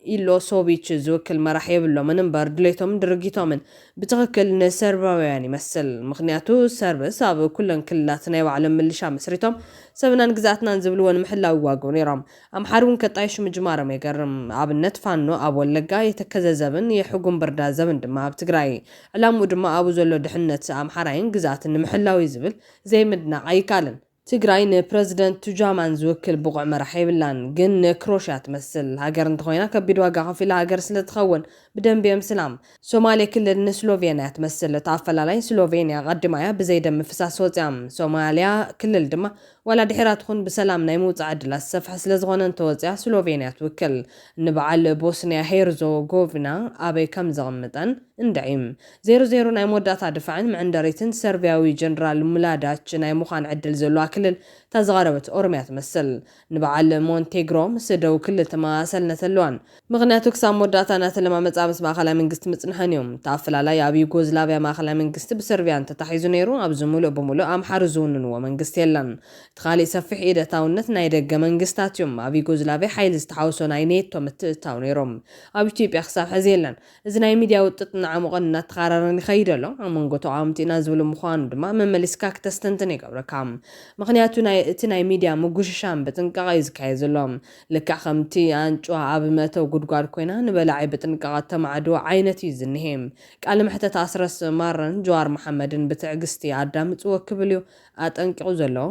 ኢሎሶቪች ዝውክል መራሕ የብሎምን እምበር ድሌቶምን ድርጊቶምን ብትኽክል ንሰርባውያን ይመስል። ምክንያቱ ሰርብስ ኣብ ኩለን ክልላት ናይ ባዕሎም ምልሻ መስሪቶም ሰብናን ግዛእትናን ዝብልዎን ምሕላው ይዋግቡ ነይሮም። ኣምሓር እውን ከጣይሹ ምጅማሮም የገርም። ኣብነት ፋኖ ኣብ ወለጋ የተከዘ ዘብን የሕጉም ብርዳ ዘብን ድማ ኣብ ትግራይ ዕላምኡ ድማ ኣብኡ ዘሎ ድሕነት ኣምሓራይን ግዛእትን ንምሕላው ዝብል ዘይምድናቕ ኣይካልን። ትግራይ ንፕረዚደንት ቱጃማን ዝውክል ብቑዕ መራሒ ይብላን ግን ክሮሽያ ትመስል ሃገር እንተኾይና ከቢድ ዋጋ ከፊላ ሃገር ስለ ትኸውን ብደንብ የምስላም ሶማሌ ክልል ንስሎቬንያ ትመስል ተኣፈላላይ ስሎቬንያ ቀድማያ ብዘይደም ፍሳስ ወፅያም ሶማሊያ ክልል ድማ ወላ ድሕራት ኹን ብሰላም ናይ ምውፃእ ዕድላት ሰፍሐ ስለ ዝኾነ እንተወፅያ ስሎቬንያ ትውክል ንበዓል ቦስንያ ሄርዞጎቪና ኣበይ ከም ዘቕምጠን እንዳዒም 00 ናይ መወዳእታ ድፋዕን ምዕንደሪትን ሰርቢያዊ ጀነራል ሙላዳች ናይ ምዃን ዕድል ዘለዋ ክልል ተዘጋረበት ኦሮሚያ ትመስል ንበዓል ሞንቴግሮ ምስ ደው ክልል ተመሳሰልነት ኣለዋን ምክንያቱ ክሳብ መወዳእታ እናተለማመፃ ምስ ማእኸላይ መንግስቲ ምፅንሐን እዮም ተኣፈላላይ ኣብ ዩጎዝላቪያ ማእኸላይ መንግስቲ ብሰርቢያ እንተታሒዙ ነይሩ ኣብዚ ሙሉእ ብሙሉእ ኣምሓሩ ዝውንንዎ መንግስቲ የለን ተኻሊእ ሰፊሕ ኢደታውነት ናይ ደገ መንግስታት እዮም ኣብ ዩጎዝላቪያ ሓይሊ ዝተሓወሶ ናይ ኔቶ ምትእታው ነይሮም ኣብ ኢትዮጵያ ክሳብ ሕዚ የለን እዚ ናይ ሚድያ ውጥጥ ንዓሙቐን እናተኻራረን ይኸይድ ኣሎ ኣብ መንጎ ተቃዋምቲ ኢና ዝብሉ ምዃኑ ድማ መመሊስካ ክተስተንትን ይገብረካ ምክንያቱ እቲ ናይ ሚድያ ምጉሽሻን ብጥንቃቐ ይዝካየድ ዘሎ ልክዕ ከምቲ ኣንጭዋ ኣብ መእተዊ ጉድጓድ ኮይና ንበላዒ ብጥንቃቐ ተማዕድዎ ዓይነት እዩ ዝኒሄ ቃል ምሕተት ኣስረስ ማረን ጀዋር መሓመድን ብትዕግስቲ ኣዳምፅዎ ክብል እዩ ኣጠንቂቑ ዘሎ